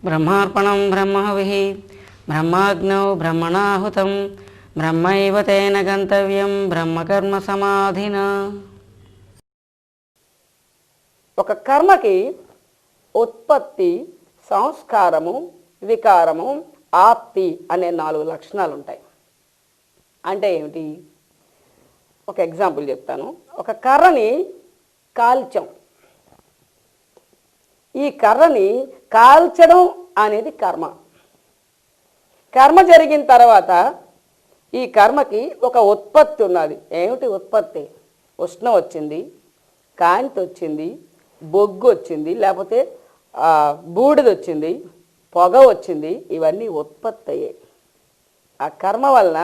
బ్రహ్మార్పణం బ్రహ్మహవిః బ్రహ్మాగ్నౌ బ్రహ్మణాహుతం బ్రహ్మైవ తేన గంతవ్యం బ్రహ్మకర్మ సమాధినా. ఒక కర్మకి ఉత్పత్తి, సంస్కారము, వికారము, ఆప్తి అనే 4 లక్షణాలు ఉంటాయి. అంటే ఏమిటి? ఒక ఎగ్జాంపుల్ చెప్తాను. ఒక కర్రని కాల్చాం. ఈ కర్రని కాల్చడం అనేది కర్మ. కర్మ జరిగిన తర్వాత ఈ కర్మకి ఒక ఉత్పత్తి ఉన్నది. ఏమిటి ఉత్పత్తి? ఉష్ణం వచ్చింది, కాంతి వచ్చింది, బొగ్గు వచ్చింది, లేకపోతే బూడిద వచ్చింది, పొగ వచ్చింది. ఇవన్నీ ఉత్పత్తి అయ్యాయి. ఆ కర్మ వలన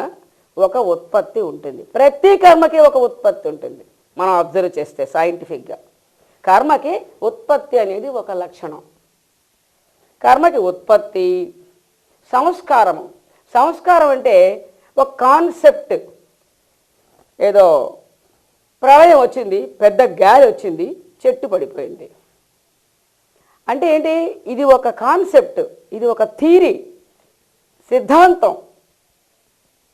ఒక ఉత్పత్తి ఉంటుంది. ప్రతి కర్మకి ఒక ఉత్పత్తి ఉంటుంది. మనం అబ్జర్వ్ చేస్తే సైంటిఫిక్గా కర్మకి ఉత్పత్తి అనేది ఒక లక్షణం. కర్మకి ఉత్పత్తి, సంస్కారము. సంస్కారం అంటే ఒక కాన్సెప్ట్. ఏదో ప్రళయం వచ్చింది, పెద్ద గాలి వచ్చింది, చెట్టు పడిపోయింది అంటే ఏంటి? ఇది ఒక కాన్సెప్ట్, ఇది ఒక థియరీ, సిద్ధాంతం.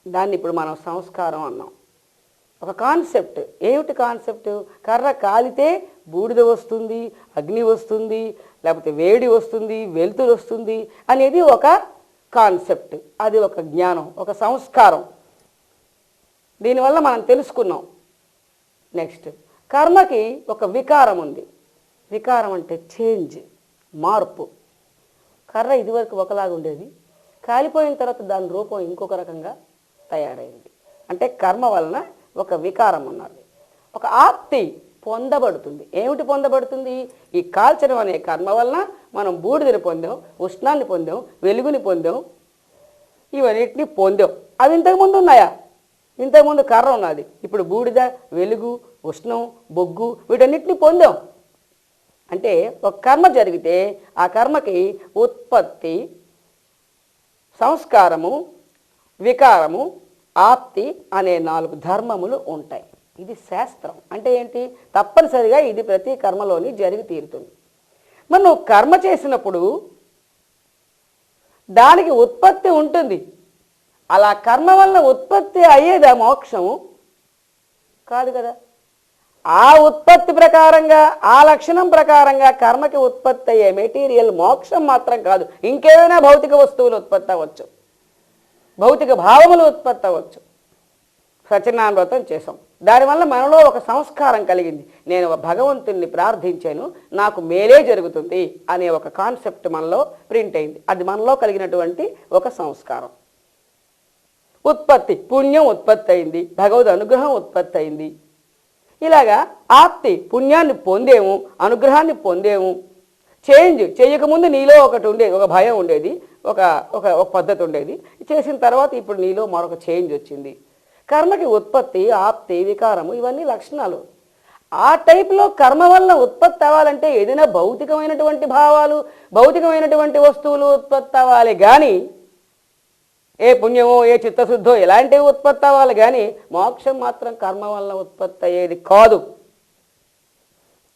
దాన్ని ఇప్పుడు మనం సంస్కారం అన్నాం. ఒక కాన్సెప్ట్. ఏమిటి కాన్సెప్ట్? కర్ర కాలితే బూడిద వస్తుంది, అగ్ని వస్తుంది, లేకపోతే వేడి వస్తుంది, వెలుతురు వస్తుంది అనేది ఒక కాన్సెప్ట్. అది ఒక జ్ఞానం, ఒక సంస్కారం. దీనివల్ల మనం తెలుసుకున్నాం. నెక్స్ట్, కర్మకి ఒక వికారం ఉంది. వికారం అంటే చేంజ్, మార్పు. కర్ర ఇదివరకు ఒకలాగా ఉండేది, కాలిపోయిన తర్వాత దాని రూపం ఇంకొక రకంగా తయారైంది. అంటే కర్మ వలన ఒక వికారం ఉన్నది. ఒక ఆప్తి పొందబడుతుంది. ఏమిటి పొందబడుతుంది? ఈ కాల్చడం అనే కర్మ వలన మనం బూడిదని పొందాం, ఉష్ణాన్ని పొందాం, వెలుగుని పొందాం, ఇవన్నిటిని పొందాం. అవి ఇంతకుముందు ఉన్నాయా? ఇంతకుముందు కర్ర ఉన్నది, ఇప్పుడు బూడిద, వెలుగు, ఉష్ణం, బొగ్గు వీటన్నిటిని పొందాం. అంటే ఒక కర్మ జరిగితే ఆ కర్మకి ఉత్పత్తి, సంస్కారము, వికారము, ఆప్తి అనే 4 ధర్మములు ఉంటాయి. ఇది శాస్త్రం. అంటే ఏంటి? తప్పనిసరిగా ఇది ప్రతి కర్మలోని జరిగి తీరుతుంది. మరి నువ్వు కర్మ చేసినప్పుడు దానికి ఉత్పత్తి ఉంటుంది. అలా కర్మ వలన ఉత్పత్తి అయ్యేదా మోక్షము? కాదు కదా. ఆ ఉత్పత్తి ప్రకారంగా, ఆ లక్షణం ప్రకారంగా కర్మకి ఉత్పత్తి అయ్యే మెటీరియల్ మోక్షం మాత్రం కాదు. ఇంకేమైనా భౌతిక వస్తువులు ఉత్పత్తి అవ్వచ్చు, భౌతిక భావములు ఉత్పత్తి అవ్వచ్చు. సత్యనారాయణ వ్రతం చేసాం, దానివల్ల మనలో ఒక సంస్కారం కలిగింది. నేను భగవంతుణ్ణి ప్రార్థించాను, నాకు మేలే జరుగుతుంది అనే ఒక కాన్సెప్ట్ మనలో ప్రింట్ అయింది. అది మనలో కలిగినటువంటి ఒక సంస్కారం. ఉత్పత్తి, పుణ్యం ఉత్పత్తి అయింది, భగవద్ అనుగ్రహం ఉత్పత్తి అయింది. ఇలాగా ఆప్తి, పుణ్యాన్ని పొందేము, అనుగ్రహాన్ని పొందేము. చేంజ్ చేయకముందు నీలో ఒకటి ఉండేది, ఒక భయం ఉండేది, ఒక ఒక పద్ధతి ఉండేది. చేసిన తర్వాత ఇప్పుడు నీలో మరొక చేంజ్ వచ్చింది. కర్మకి ఉత్పత్తి, ఆప్తి, వికారము ఇవన్నీ లక్షణాలు. ఆ టైప్లో కర్మ వల్ల ఉత్పత్తి అవ్వాలంటే ఏదైనా భౌతికమైనటువంటి భావాలు, భౌతికమైనటువంటి వస్తువులు ఉత్పత్తి అవ్వాలి. కానీ ఏ పుణ్యమో, ఏ చిత్తశుద్ధో ఇలాంటివి ఉత్పత్తి అవ్వాలి. కానీ మోక్షం మాత్రం కర్మ వల్ల ఉత్పత్తి అయ్యేది కాదు.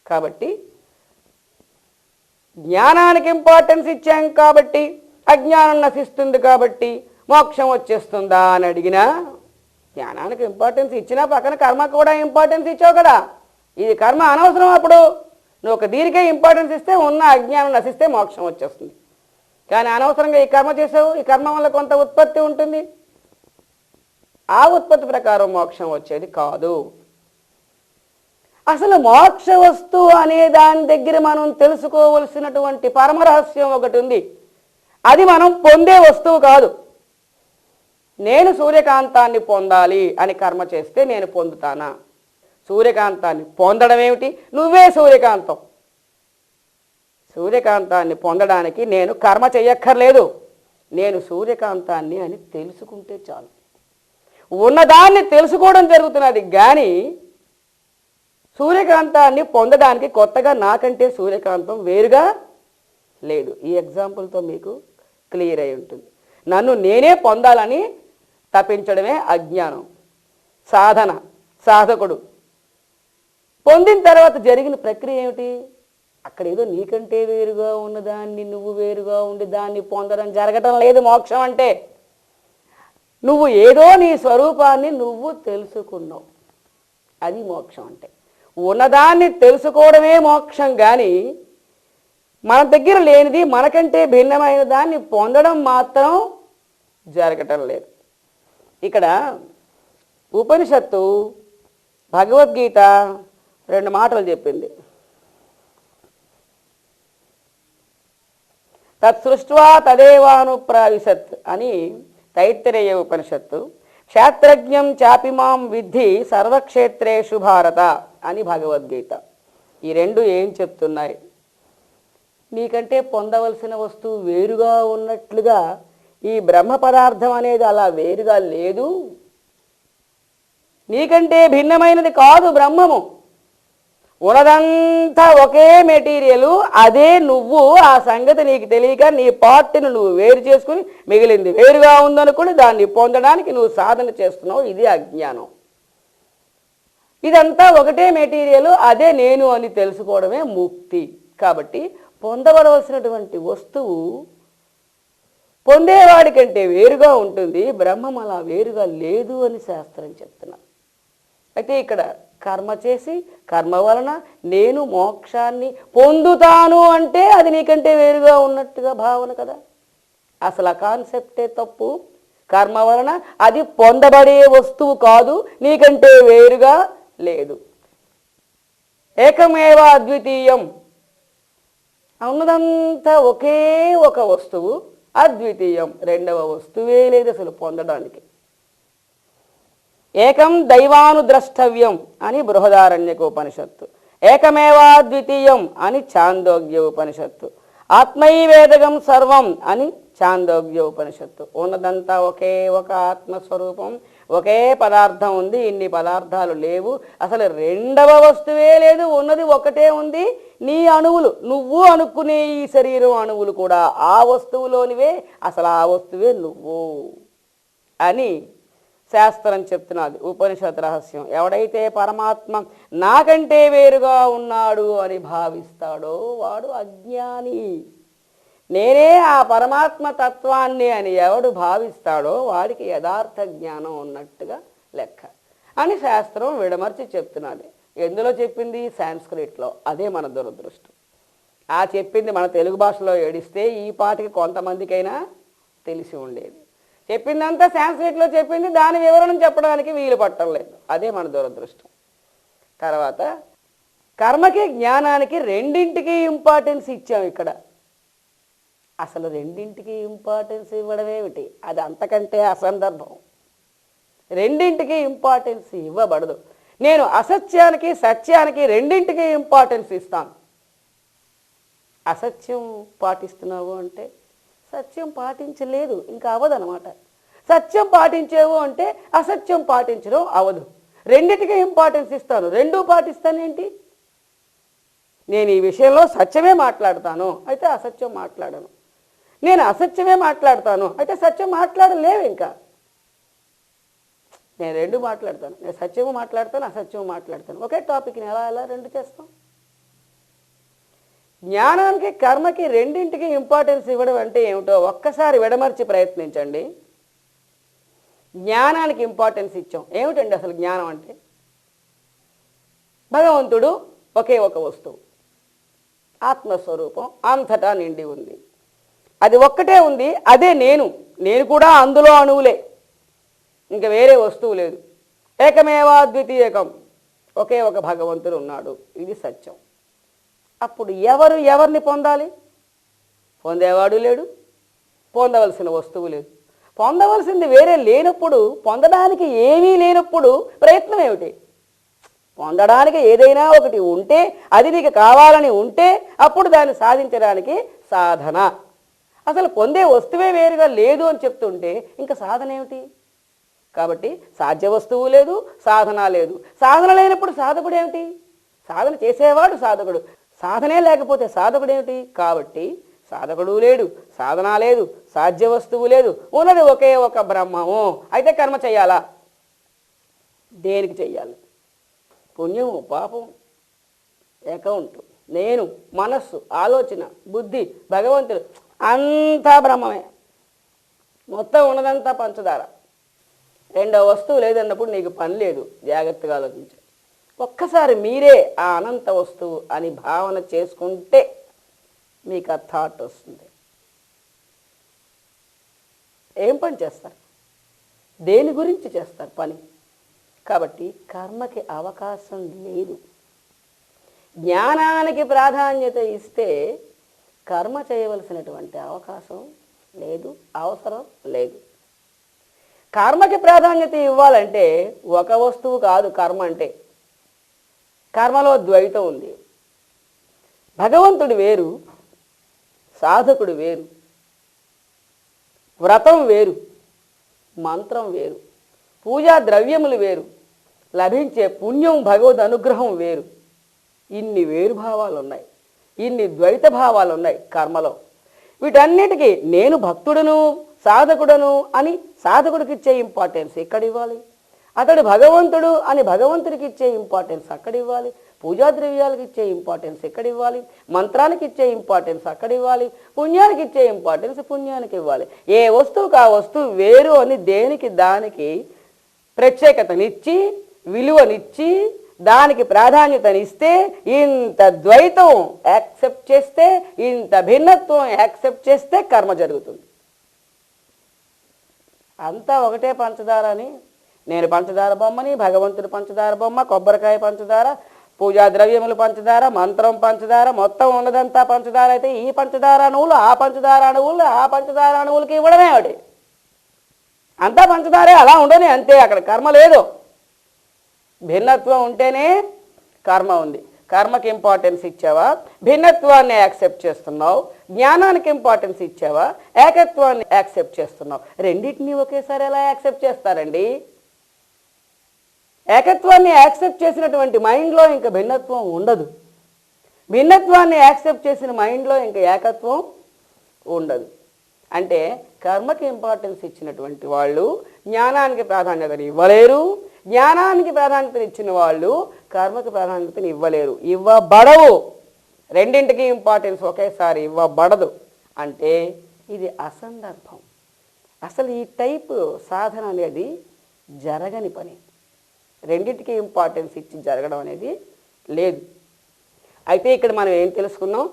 కాబట్టి జ్ఞానానికి ఇంపార్టెన్స్ ఇచ్చాం కాబట్టి, అజ్ఞానం నశిస్తుంది కాబట్టి మోక్షం వచ్చేస్తుందా అని అడిగినా, జ్ఞానానికి ఇంపార్టెన్స్ ఇచ్చినా పక్కన కర్మ కూడా ఇంపార్టెన్స్ ఇచ్చావు కదా. ఇది కర్మ అనవసరం. అప్పుడు నువ్వు ఒక దీనికే ఇంపార్టెన్స్ ఇస్తే ఉన్న అజ్ఞానం నశిస్తే మోక్షం వచ్చేస్తుంది. కానీ అనవసరంగా ఈ కర్మ చేసావు, ఈ కర్మ వల్ల కొంత ఉత్పత్తి ఉంటుంది, ఆ ఉత్పత్తి ప్రకారం మోక్షం వచ్చేది కాదు. అసలు మోక్ష వస్తువు అనే దాని దగ్గర మనం తెలుసుకోవలసినటువంటి పరమరహస్యం ఒకటి ఉంది. అది మనం పొందే వస్తువు కాదు. నేను సూర్యకాంతాన్ని పొందాలి అని కర్మ చేస్తే నేను పొందుతానా? సూర్యకాంతాన్ని పొందడం ఏమిటి? నువ్వే సూర్యకాంతం. సూర్యకాంతాన్ని పొందడానికి నేను కర్మ చెయ్యక్కర్లేదు. నేను సూర్యకాంతాన్ని అని తెలుసుకుంటే చాలు. ఉన్నదాన్ని తెలుసుకోవడం జరుగుతున్నది. కానీ సూర్యకాంతాన్ని పొందడానికి కొత్తగా నాకంటే సూర్యకాంతం వేరుగా లేదు. ఈ ఎగ్జాంపుల్తో మీకు క్లియర్ అయి ఉంటుంది. నన్ను నేనే పొందాలని తపించడమే అజ్ఞానం. సాధన, సాధకుడు పొందిన తర్వాత జరిగిన ప్రక్రియ ఏమిటి? అక్కడ ఏదో నీకంటే వేరుగా ఉన్నదాన్ని నువ్వు వేరుగా ఉండి దాన్ని పొందడం జరగటం లేదు మోక్షం అంటే. నువ్వు ఏదో నీ స్వరూపాన్ని నువ్వు తెలుసుకున్నావు, అది మోక్షం అంటే. ఉన్నదాన్ని తెలుసుకోవడమే మోక్షం, కానీ మన దగ్గర లేనిది మనకంటే భిన్నమైన దాన్ని పొందడం మాత్రం జరగటం లేదు. ఇక్కడ ఉపనిషత్తు భగవద్గీత 2 మాటలు చెప్పింది. తత్సృష్ట్వా తదేవానుప్రావిశత్ అని తైత్తరేయ ఉపనిషత్తు. క్షేత్రజ్ఞం చాపిమాం విద్ధి సర్వక్షేత్రేషు భారత అని భగవద్గీత. ఈ 2 ఏం చెప్తున్నాయి? నీకంటే పొందవలసిన వస్తువు వేరుగా ఉన్నట్లుగా ఈ బ్రహ్మ పదార్థం అనేది అలా వేరుగా లేదు. నీకంటే భిన్నమైనది కాదు బ్రహ్మము. ఉన్నదంతా ఒకే మెటీరియలు, అదే నువ్వు. ఆ సంగతి నీకు తెలియక నీ పార్ట్ని నువ్వు వేరు చేసుకుని మిగిలింది వేరుగా ఉందనుకుని దాన్ని పొందడానికి నువ్వు సాధన చేస్తున్నావు. ఇది అజ్ఞానం. ఇదంతా ఒకటే మెటీరియలు, అదే నేను అని తెలుసుకోవడమే ముక్తి. కాబట్టి పొందబడవలసినటువంటి వస్తువు పొందేవాడి కంటే వేరుగా ఉంటుంది, బ్రహ్మం అలా వేరుగా లేదు అని శాస్త్రం చెప్తున్నారు. అయితే ఇక్కడ కర్మ చేసి కర్మ వలన నేను మోక్షాన్ని పొందుతాను అంటే అది నీకంటే వేరుగా ఉన్నట్టుగా భావన కదా. అసలు ఆ కాన్సెప్టే తప్పు. కర్మ వలన అది పొందబడే వస్తువు కాదు, నీకంటే వేరుగా లేదు. ఏకమేవ అద్వితీయం, ఉన్నదంతా ఒకే ఒక వస్తువు, అద్వితీయం, రెండవ వస్తువే లేదు అసలు పొందడానికి. ఏకం దైవానుద్రష్టవ్యం అని బృహదారణ్యక ఉపనిషత్తు. ఏకమేవాద్వితీయం అని ఛాందోగ్య ఉపనిషత్తు. ఆత్మైవేదగం సర్వం అని ఛాందోగ్య ఉపనిషత్తు. ఉన్నదంతా ఒకే ఒక ఆత్మస్వరూపం, ఒకే పదార్థం ఉంది, ఇన్ని పదార్థాలు లేవు, అసలు రెండవ వస్తువే లేదు, ఉన్నది ఒకటే ఉంది. నీ అణువులు, నువ్వు అనుకునే ఈ శరీరం అణువులు కూడా ఆ వస్తువులోనివే, అసలు ఆ వస్తువే నువ్వు అని శాస్త్రం చెప్తున్నది. ఉపనిషత్ రహస్యం. ఎవడైతే పరమాత్మ నాకంటే వేరుగా ఉన్నాడు అని భావిస్తాడో వాడు అజ్ఞాని. నేనే ఆ పరమాత్మ తత్వాన్ని అని ఎవడు భావిస్తాడో వాడికి యథార్థ జ్ఞానం ఉన్నట్టుగా లెక్క అని శాస్త్రం విడమర్చి చెప్తున్నది. ఎందులో చెప్పింది? సాంస్క్రిట్లో. అదే మన దురదృష్టం. ఆ చెప్పింది మన తెలుగు భాషలో ఏడిస్తే ఈ పాటికి కొంతమందికైనా తెలిసి ఉండేది. చెప్పిందంతా సాంస్క్రిట్లో చెప్పింది, దాని వివరణ చెప్పడానికి వీలు పట్టడం లేదు. అదే మన దురదృష్టం. తర్వాత కర్మకి జ్ఞానానికి రెండింటికి ఇంపార్టెన్స్ ఇచ్చాం. ఇక్కడ అసలు రెండింటికి ఇంపార్టెన్స్ ఇవ్వడం ఏమిటి? అది అంతకంటే అసందర్భం. రెండింటికి ఇంపార్టెన్స్ ఇవ్వబడదు. నేను అసత్యానికి సత్యానికి రెండింటికి ఇంపార్టెన్స్ ఇస్తాను. అసత్యం పాటిస్తున్నావు అంటే సత్యం పాటించలేదు, ఇంకా అవదనమాట. సత్యం పాటించేవు అంటే అసత్యం పాటించడం అవదు. రెండింటికి ఇంపార్టెన్స్ ఇస్తాను, రెండూ పాటిస్తానేంటి? నేను ఈ విషయంలో సత్యమే మాట్లాడతాను, అయితే అసత్యం మాట్లాడను. నేను అసత్యమే మాట్లాడతాను, అయితే సత్యం మాట్లాడలేవు. ఇంకా నేను రెండు మాట్లాడతాను, నేను సత్యము మాట్లాడతాను, అసత్యము మాట్లాడతాను. ఒకే టాపిక్ని ఎలా రెండు చేస్తాం? జ్ఞానానికి కర్మకి రెండింటికి ఇంపార్టెన్స్ ఇవ్వడం అంటే ఏమిటో ఒక్కసారి విడమర్చి ప్రయత్నించండి. జ్ఞానానికి ఇంపార్టెన్స్ ఇచ్చాం. ఏమిటండి అసలు జ్ఞానం అంటే? భగవంతుడు ఒకే ఒక వస్తువు, ఆత్మస్వరూపం అంతటా నిండి ఉంది. అది ఒక్కటే ఉంది, అదే నేను. నేను కూడా అందులో అణువులే, ఇంకా వేరే వస్తువు లేదు. ఏకమేవా ద్వితీయకం, ఒకే ఒక భగవంతుడు ఉన్నాడు. ఇది సత్యం. అప్పుడు ఎవరిని పొందాలి? పొందేవాడు లేడు, పొందవలసిన వస్తువు లేదు. పొందవలసింది వేరే లేనప్పుడు, పొందడానికి ఏమీ లేనప్పుడు ప్రయత్నం ఏమిటి? పొందడానికి ఏదైనా ఒకటి ఉంటే, అది నీకు కావాలని ఉంటే అప్పుడు దాన్ని సాధించడానికి సాధన. అసలు పొందే వస్తువే వేరుగా లేదు అని చెప్తుంటే ఇంకా సాధన ఏమిటి? కాబట్టి సాధ్య వస్తువు లేదు, సాధన లేదు. సాధన లేనప్పుడు సాధకుడు ఏమిటి? సాధన చేసేవాడు సాధకుడు. సాధనే లేకపోతే సాధకుడు ఏమిటి? కాబట్టి సాధకుడు లేడు, సాధన లేదు, సాధ్య వస్తువు లేదు, ఉన్నది ఒకే ఒక బ్రహ్మము. అయితే కర్మ చెయ్యాలా? దేనికి చెయ్యాలి? పుణ్యం పాపం అకౌంట్ నేను, మనస్సు, ఆలోచన, బుద్ధి, భగవంతుడు అంతా బ్రహ్మమే. మొత్తం ఉన్నదంతా పంచదార. రెండో వస్తువు లేదన్నప్పుడు నీకు పని లేదు. జాగ్రత్తగా ఆలోచించు. ఒక్కసారి మీరే ఆ అనంత వస్తువు అని భావన చేసుకుంటే మీకు ఆ థాట్ వస్తుంది. ఏం పని చేస్తారు? దేని గురించి చేస్తారు పని? కాబట్టి కర్మకి అవకాశం లేదు. జ్ఞానానికి ప్రాధాన్యత ఇస్తే కర్మ చేయవలసినటువంటి అవకాశం లేదు, అవసరం లేదు. కర్మకి ప్రాధాన్యత ఇవ్వాలంటే ఒక వస్తువు కాదు కర్మ అంటే. కర్మలో ద్వైతం ఉంది. భగవంతుడు వేరు, సాధకుడు వేరు, వ్రతం వేరు, మంత్రం వేరు, పూజా ద్రవ్యములు వేరు, లభించే పుణ్యం భగవద్ అనుగ్రహం వేరు. ఇన్ని వేరు భావాలు ఉన్నాయి, ఇన్ని ద్వైత భావాలు ఉన్నాయి కర్మలో. వీటన్నిటికీ నేను భక్తుడను, సాధకుడను అని సాధకుడికి ఇచ్చే ఇంపార్టెన్స్ ఎక్కడ ఇవ్వాలి? అతడు భగవంతుడు అని భగవంతుడికి ఇచ్చే ఇంపార్టెన్స్ అక్కడ ఇవ్వాలి. పూజా ద్రవ్యాలకు ఇచ్చే ఇంపార్టెన్స్ ఎక్కడ ఇవ్వాలి? మంత్రానికి ఇచ్చే ఇంపార్టెన్స్ అక్కడ ఇవ్వాలి. పుణ్యానికి ఇచ్చే ఇంపార్టెన్స్ పుణ్యానికి ఇవ్వాలి. ఏ వస్తువుకు ఆ వస్తువు వేరు అని దేనికి దానికి ప్రత్యేకతనిచ్చి విలువనిచ్చి దానికి ప్రాధాన్యతనిస్తే, ఇంత ద్వైతం యాక్సెప్ట్ చేస్తే, ఇంత భిన్నత్వం యాక్సెప్ట్ చేస్తే కర్మ జరుగుతుంది. అంతా ఒకటే పంచదార అని, నేను పంచదార బొమ్మని, భగవంతుడు పంచదార బొమ్మ, కొబ్బరికాయ పంచదార, పూజా ద్రవ్యములు పంచదార, మంత్రం పంచదార, మొత్తం ఉన్నదంతా పంచదార అయితే ఈ పంచదార అణువులు ఆ పంచదార అణువులు ఆ పంచదార అణువులకి ఇవ్వడమే ఒకటి. అంతా పంచదారే, అలా ఉండని అంతే. అక్కడ కర్మ లేదు. భిన్నత్వం ఉంటేనే కర్మ ఉంది. కర్మకి ఇంపార్టెన్స్ ఇచ్చావా? భిన్నత్వాన్ని యాక్సెప్ట్ చేస్తున్నావు. జ్ఞానానికి ఇంపార్టెన్స్ ఇచ్చావా? ఏకత్వాన్ని యాక్సెప్ట్ చేస్తున్నావు. రెండింటినీ ఒకేసారి ఎలా యాక్సెప్ట్ చేస్తారండి? ఏకత్వాన్ని యాక్సెప్ట్ చేసినటువంటి మైండ్లో ఇంకా భిన్నత్వం ఉండదు. భిన్నత్వాన్ని యాక్సెప్ట్ చేసిన మైండ్లో ఇంకా ఏకత్వం ఉండదు. అంటే కర్మకి ఇంపార్టెన్స్ ఇచ్చినటువంటి వాళ్ళు జ్ఞానానికి ప్రాధాన్యతని ఇవ్వలేరు. జ్ఞానానికి ప్రాధాన్యతని ఇచ్చిన వాళ్ళు కర్మకి ప్రాధాన్యతని ఇవ్వలేరు, ఇవ్వబడవు. రెండింటికి ఇంపార్టెన్స్ ఒకేసారి ఇవ్వబడదు. అంటే ఇది అసందర్భం. అసలు ఈ టైపు సాధన అనేది జరగని పని. రెండింటికి ఇంపార్టెన్స్ ఇచ్చి జరగడం అనేది లేదు. అయితే ఇక్కడ మనం ఏం తెలుసుకున్నాం?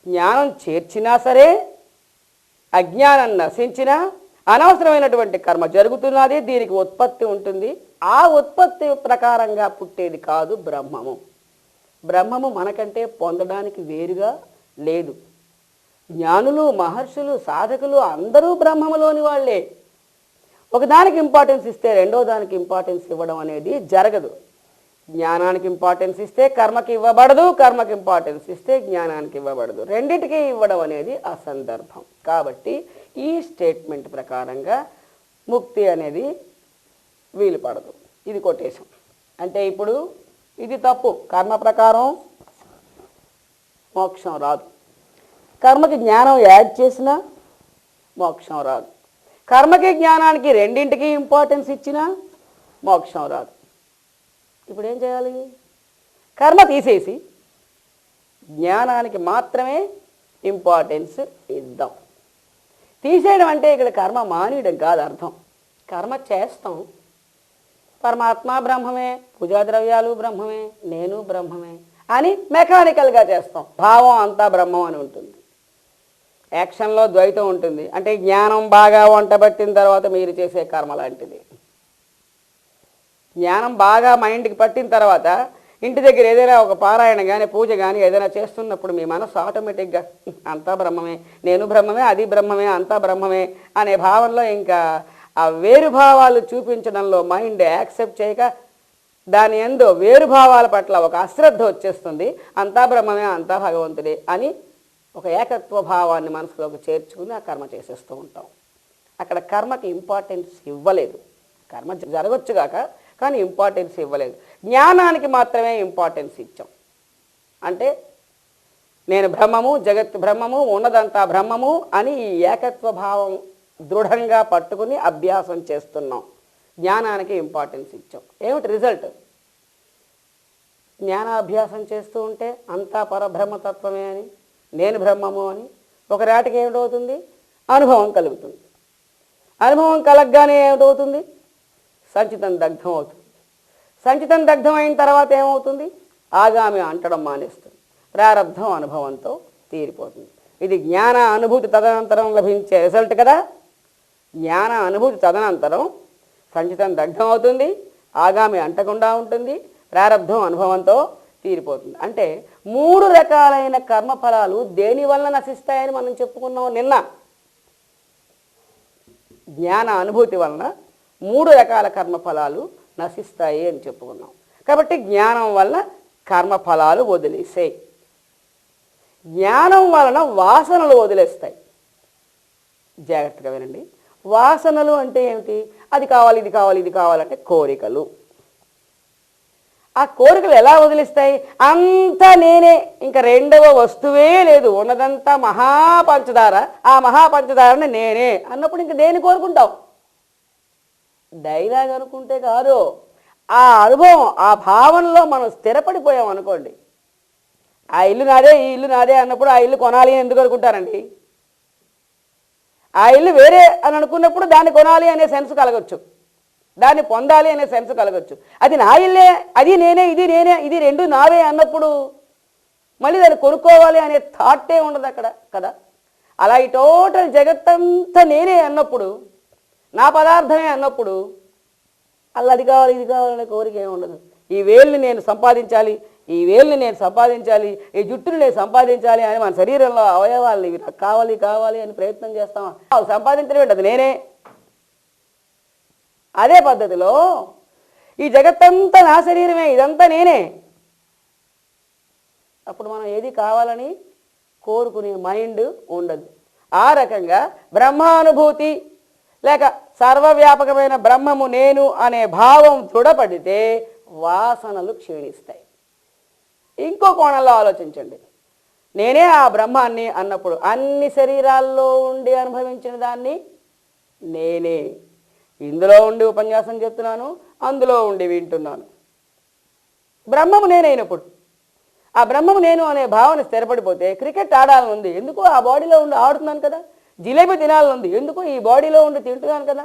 జ్ఞానం చేర్చినా సరే, అజ్ఞానం నశించినా అనవసరమైనటువంటి కర్మ జరుగుతున్నది. దీనికి ఉత్పత్తి ఉంటుంది. ఆ ఉత్పత్తి ప్రకారంగా పుట్టేది కాదు బ్రహ్మము. బ్రహ్మము మనకంటే పొందడానికి వేరుగా లేదు. జ్ఞానులు, మహర్షులు, సాధకులు అందరూ బ్రహ్మములోని వాళ్ళే. ఒకదానికి ఇంపార్టెన్స్ ఇస్తే రెండో దానికి ఇంపార్టెన్స్ ఇవ్వడం అనేది జరగదు. జ్ఞానానికి ఇంపార్టెన్స్ ఇస్తే కర్మకి ఇవ్వబడదు, కర్మకి ఇంపార్టెన్స్ ఇస్తే జ్ఞానానికి ఇవ్వబడదు. రెండింటికి ఇవ్వడం అనేది అసందర్భం. కాబట్టి ఈ స్టేట్మెంట్ ప్రకారంగా ముక్తి అనేది వీలు పడదు. ఇది కొటేషన్. అంటే ఇప్పుడు ఇది తప్పు. కర్మ ప్రకారం మోక్షం రాదు. కర్మకి జ్ఞానం యాడ్ చేసినా మోక్షం రాదు. కర్మకి జ్ఞానానికి రెండింటికి ఇంపార్టెన్స్ ఇచ్చినా మోక్షం రాదు. ఇప్పుడు ఏం చేయాలి? కర్మ తీసేసి జ్ఞానానికి మాత్రమే ఇంపార్టెన్స్ ఇద్దాం. తీసేయడం అంటే ఇక్కడ కర్మ మానేయడం కాదు అర్థం. కర్మ చేస్తాం. పరమాత్మ బ్రహ్మమే, పూజా ద్రవ్యాలు బ్రహ్మమే, నేను బ్రహ్మమే అని మెకానికల్గా చేస్తాం. భావం అంతా బ్రహ్మం అని ఉంటుంది. యాక్షన్లో ద్వైతం ఉంటుంది. అంటే జ్ఞానం బాగా వంటబట్టిన తర్వాత మీరు చేసే కర్మ లాంటిది. జ్ఞానం బాగా మైండ్కి పట్టిన తర్వాత ఇంటి దగ్గర ఏదైనా ఒక పారాయణ కానీ పూజ కానీ ఏదైనా చేస్తున్నప్పుడు మీ మనసు ఆటోమేటిక్గా అంతా బ్రహ్మమే, నేను బ్రహ్మమే, అది బ్రహ్మమే, అంతా బ్రహ్మమే అనే భావనలో ఇంకా ఆ వేరు భావాలు చూపించడంలో మైండ్ యాక్సెప్ట్ చేయక దాని యందు వేరు భావాల పట్ల ఒక అశ్రద్ధ వచ్చేస్తుంది. అంతా బ్రహ్మమే, అంతా భగవంతుడే అని ఒక ఏకత్వ భావాన్ని మనసులోకి చేర్చుకుని ఆ కర్మ చేసేస్తూ ఉంటాం. అక్కడ కర్మకి ఇంపార్టెన్స్ ఇవ్వలేదు. కర్మ జరగచ్చుగాక కానీ ఇంపార్టెన్స్ ఇవ్వలేదు. జ్ఞానానికి మాత్రమే ఇంపార్టెన్స్ ఇచ్చాం. అంటే నేను బ్రహ్మము, జగత్ బ్రహ్మము, ఉన్నదంతా బ్రహ్మము అని ఈ ఏకత్వ భావం దృఢంగా పట్టుకుని అభ్యాసం చేస్తున్నాం. జ్ఞానానికి ఇంపార్టెన్స్ ఇచ్చాం. ఏమిటి రిజల్ట్? జ్ఞానాభ్యాసం చేస్తూ ఉంటే అంతా పరబ్రహ్మతత్వమే అని, నేను బ్రహ్మము అని ఒక రాటికి ఏమిటవుతుంది? అనుభవం కలుగుతుంది. అనుభవం కలగగానే ఏమిటవుతుంది? సంచితం దగ్ధం అవుతుంది. సంచితం దగ్ధం అయిన తర్వాత ఏమవుతుంది? ఆగామి అంటడం మానేస్తుంది. ప్రారబ్ధం అనుభవంతో తీరిపోతుంది. ఇది జ్ఞాన అనుభూతి తదనంతరం లభించే రిజల్ట్ కదా. జ్ఞాన అనుభూతి తదనంతరం సంచితం దగ్ధం అవుతుంది, ఆగామి అంటకుండా ఉంటుంది, ప్రారబ్ధం అనుభవంతో తీరిపోతుంది. అంటే 3 రకాలైన కర్మఫలాలు దేని వలన నశిస్తాయని మనం చెప్పుకున్నాం నిన్న. జ్ఞాన అనుభూతి వలన 3 రకాల కర్మఫలాలు నశిస్తాయి అని చెప్పుకున్నాం. కాబట్టి జ్ఞానం వలన కర్మఫలాలు వదిలేసాయి. జ్ఞానం వలన వాసనలు వదిలేస్తాయి. జాగ్రత్తగా వినండి. వాసనలు అంటే ఏమిటి? అది కావాలి, ఇది కావాలి, ఇది కావాలంటే కోరికలు. ఆ కోరికలు ఎలా వదిలిస్తాయి? అంతా నేనే, ఇంకా రెండవ వస్తువే లేదు, ఉన్నదంతా మహాపంచదార, ఆ మహాపంచదారని నేనే అన్నప్పుడు ఇంక దేని కోరుకుంటావు? డైలాగ్ అనుకుంటే కాదు, ఆ అనుభవం, ఆ భావనలో మనం స్థిరపడిపోయాం అనుకోండి. ఆ ఇల్లు నాదే, ఈ ఇల్లు నాదే అన్నప్పుడు ఆ ఇల్లు కొనాలి అని ఎందుకు అనుకుంటారండి? ఆ ఇల్లు వేరే అని అనుకున్నప్పుడు దాన్ని కొనాలి అనే సెన్స్ కలగచ్చు, దాన్ని పొందాలి అనే సెన్స్ కలగచ్చు. అది నా ఇల్లే, అది నేనే, ఇది నేనే, ఇది రెండు నావే అన్నప్పుడు మళ్ళీ దాన్ని కొనుక్కోవాలి అనే థాటే ఉండదు అక్కడ కదా. అలా ఈ టోటల్ జగత్తంతా నేనే అన్నప్పుడు, నా పదార్థమే అన్నప్పుడు అలా అది కావాలి, ఇది కావాలనే కోరిక ఏమి ఉండదు. ఈ వేల్ని నేను సంపాదించాలి, ఈ వేల్ని నేను సంపాదించాలి, ఈ జుట్టుని నేను సంపాదించాలి అని మన శరీరంలో అవయవాలని ఇవి నాకు కావాలి కావాలి అని ప్రయత్నం చేస్తామా? సంపాదించడం అది నేనే. అదే పద్ధతిలో ఈ జగత్తంతా నా శరీరమే, ఇదంతా నేనే. అప్పుడు మనం ఏది కావాలని కోరుకునే మైండ్ ఉండదు. ఆ రకంగా బ్రహ్మానుభూతి లేక సర్వవ్యాపకమైన బ్రహ్మము నేను అనే భావం దృఢపడితే వాసనలు క్షీణిస్తాయి. ఇంకో కోణంలో ఆలోచించండి. నేనే ఆ బ్రహ్మాన్ని అన్నప్పుడు అన్ని శరీరాల్లో ఉండి అనుభవించిన దాన్ని నేనే. ఇందులో ఉండి ఉపన్యాసం చెప్తున్నాను, అందులో ఉండి వింటున్నాను. బ్రహ్మము నేనైనప్పుడు ఆ బ్రహ్మము నేను అనే భావన స్థిరపడిపోతే క్రికెట్ ఆడాలనుంది, ఎందుకో ఆ బాడీలో ఉండి ఆడుతున్నాను కదా. జిలేబీ తినాలనుంది, ఎందుకో ఈ బాడీలో ఉండి తింటున్నాను కదా.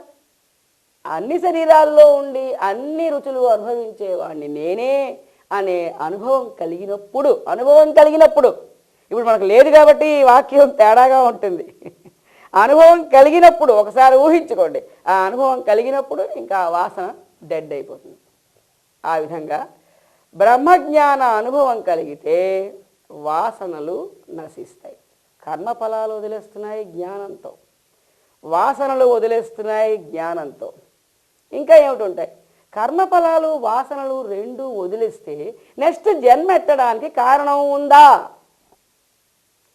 అన్ని శరీరాల్లో ఉండి అన్ని రుచులు అనుభవించేవాడిని నేనే అనే అనుభవం కలిగినప్పుడు ఇప్పుడు మనకు లేదు కాబట్టి ఈ వాక్యం తేడాగా ఉంటుంది. అనుభవం కలిగినప్పుడు ఒకసారి ఊహించుకోండి, ఆ అనుభవం కలిగినప్పుడు ఇంకా వాసన డెడ్ అయిపోతుంది. ఆ విధంగా బ్రహ్మజ్ఞాన అనుభవం కలిగితే వాసనలు నశిస్తాయి. కర్మఫలాలు వదిలేస్తున్నాయి జ్ఞానంతో, వాసనలు వదిలేస్తున్నాయి జ్ఞానంతో. ఇంకా ఏమిటి? కర్మఫలాలు వాసనలు రెండు వదిలేస్తే నెక్స్ట్ జన్మ ఎత్తడానికి కారణం ఉందా?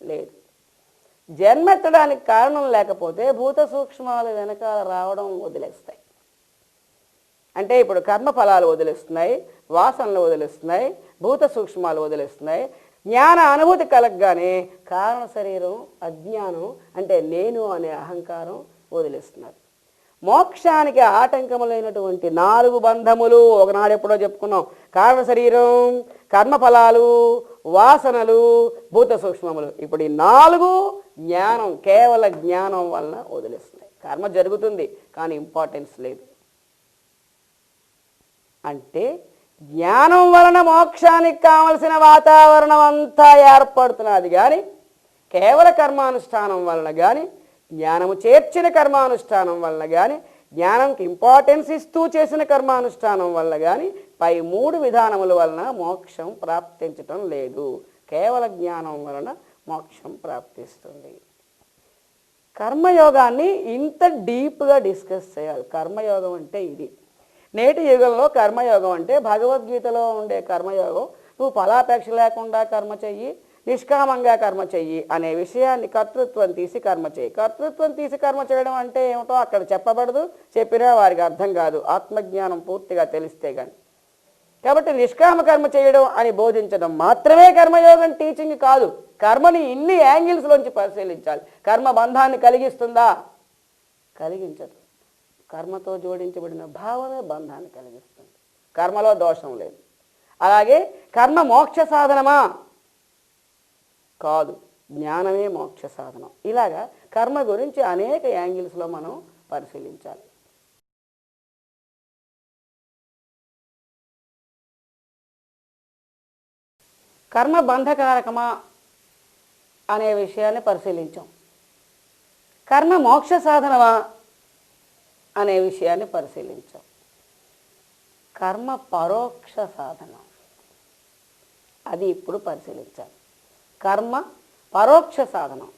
లేదు. జన్మ ఎత్తడానికి కారణం లేకపోతే భూత సూక్ష్మాలు వెనకాల రావడం వదిలేస్తాయి. అంటే ఇప్పుడు కర్మఫలాలు వదిలేస్తున్నాయి, వాసనలు వదిలేస్తున్నాయి, భూత సూక్ష్మాలు వదిలేస్తున్నాయి. జ్ఞాన అనుభూతి కలగగానే కారణ శరీరం, అజ్ఞానం అంటే నేను అనే అహంకారం వదిలేస్తున్నారు. మోక్షానికి ఆటంకములైనటువంటి 4 బంధములు ఒకనాడు ఎప్పుడో చెప్పుకున్నాం. కారణ శరీరం, కర్మఫలాలు, వాసనలు, భూత సూక్ష్మములు. ఇప్పుడు ఈ 4 జ్ఞానం, కేవల జ్ఞానం వలన వదిలేస్తున్నాయి. కర్మ జరుగుతుంది కానీ ఇంపార్టెన్స్ లేదు. అంటే జ్ఞానం వలన మోక్షానికి కావలసిన వాతావరణం అంతా ఏర్పడుతున్నది కానీ కేవల కర్మానుష్ఠానం వలన కానీ, జ్ఞానము చేర్చిన కర్మానుష్ఠానం వలన కానీ, జ్ఞానంకి ఇంపార్టెన్స్ ఇస్తూ చేసిన కర్మానుష్ఠానం వలన కానీ పై 3 విధానముల వలన మోక్షం ప్రాప్తించటం లేదు. కేవల జ్ఞానం వలన మోక్షం ప్రాప్తిస్తుంది. కర్మయోగాన్ని ఇంత డీప్గా డిస్కస్ చేయాలి. కర్మయోగం అంటే ఇది. నేటి యుగంలో కర్మయోగం అంటే భగవద్గీతలో ఉండే కర్మయోగం నువ్వు ఫలాపేక్ష లేకుండా కర్మ చెయ్యి, నిష్కామంగా కర్మ చెయ్యి అనే విషయాన్ని కర్తృత్వం తీసి కర్మ చేయి. కర్తృత్వం తీసి కర్మ చేయడం అంటే ఏమిటో అక్కడ చెప్పబడదు, చెప్పినా వారికి అర్థం కాదు ఆత్మజ్ఞానం పూర్తిగా తెలిస్తే కానీ. కాబట్టి నిష్కామ కర్మ చేయడం అని బోధించడం మాత్రమే కర్మయోగం టీచింగ్ కాదు. కర్మని ఇన్ని యాంగిల్స్లోంచి పరిశీలించాలి. కర్మ బంధాన్ని కలిగిస్తుందా? కలిగించదు. కర్మతో జోడించబడిన భావమే బంధాన్ని కలిగిస్తుంది. కర్మలో దోషం లేదు. అలాగే కర్మ మోక్ష సాధనమా? కాదు, జ్ఞానమే మోక్ష సాధనం. ఇలాగా కర్మ గురించి అనేక యాంగిల్స్లో మనం పరిశీలించాలి. కర్మ బంధకారకమా అనే విషయాన్ని పరిశీలించాం. కర్మ మోక్ష సాధనమా అనే విషయాన్ని పరిశీలించాం. కర్మ పరోక్ష సాధనం, అది ఇప్పుడు పరిశీలించాలి. కర్మ పరోక్ష సాధనం.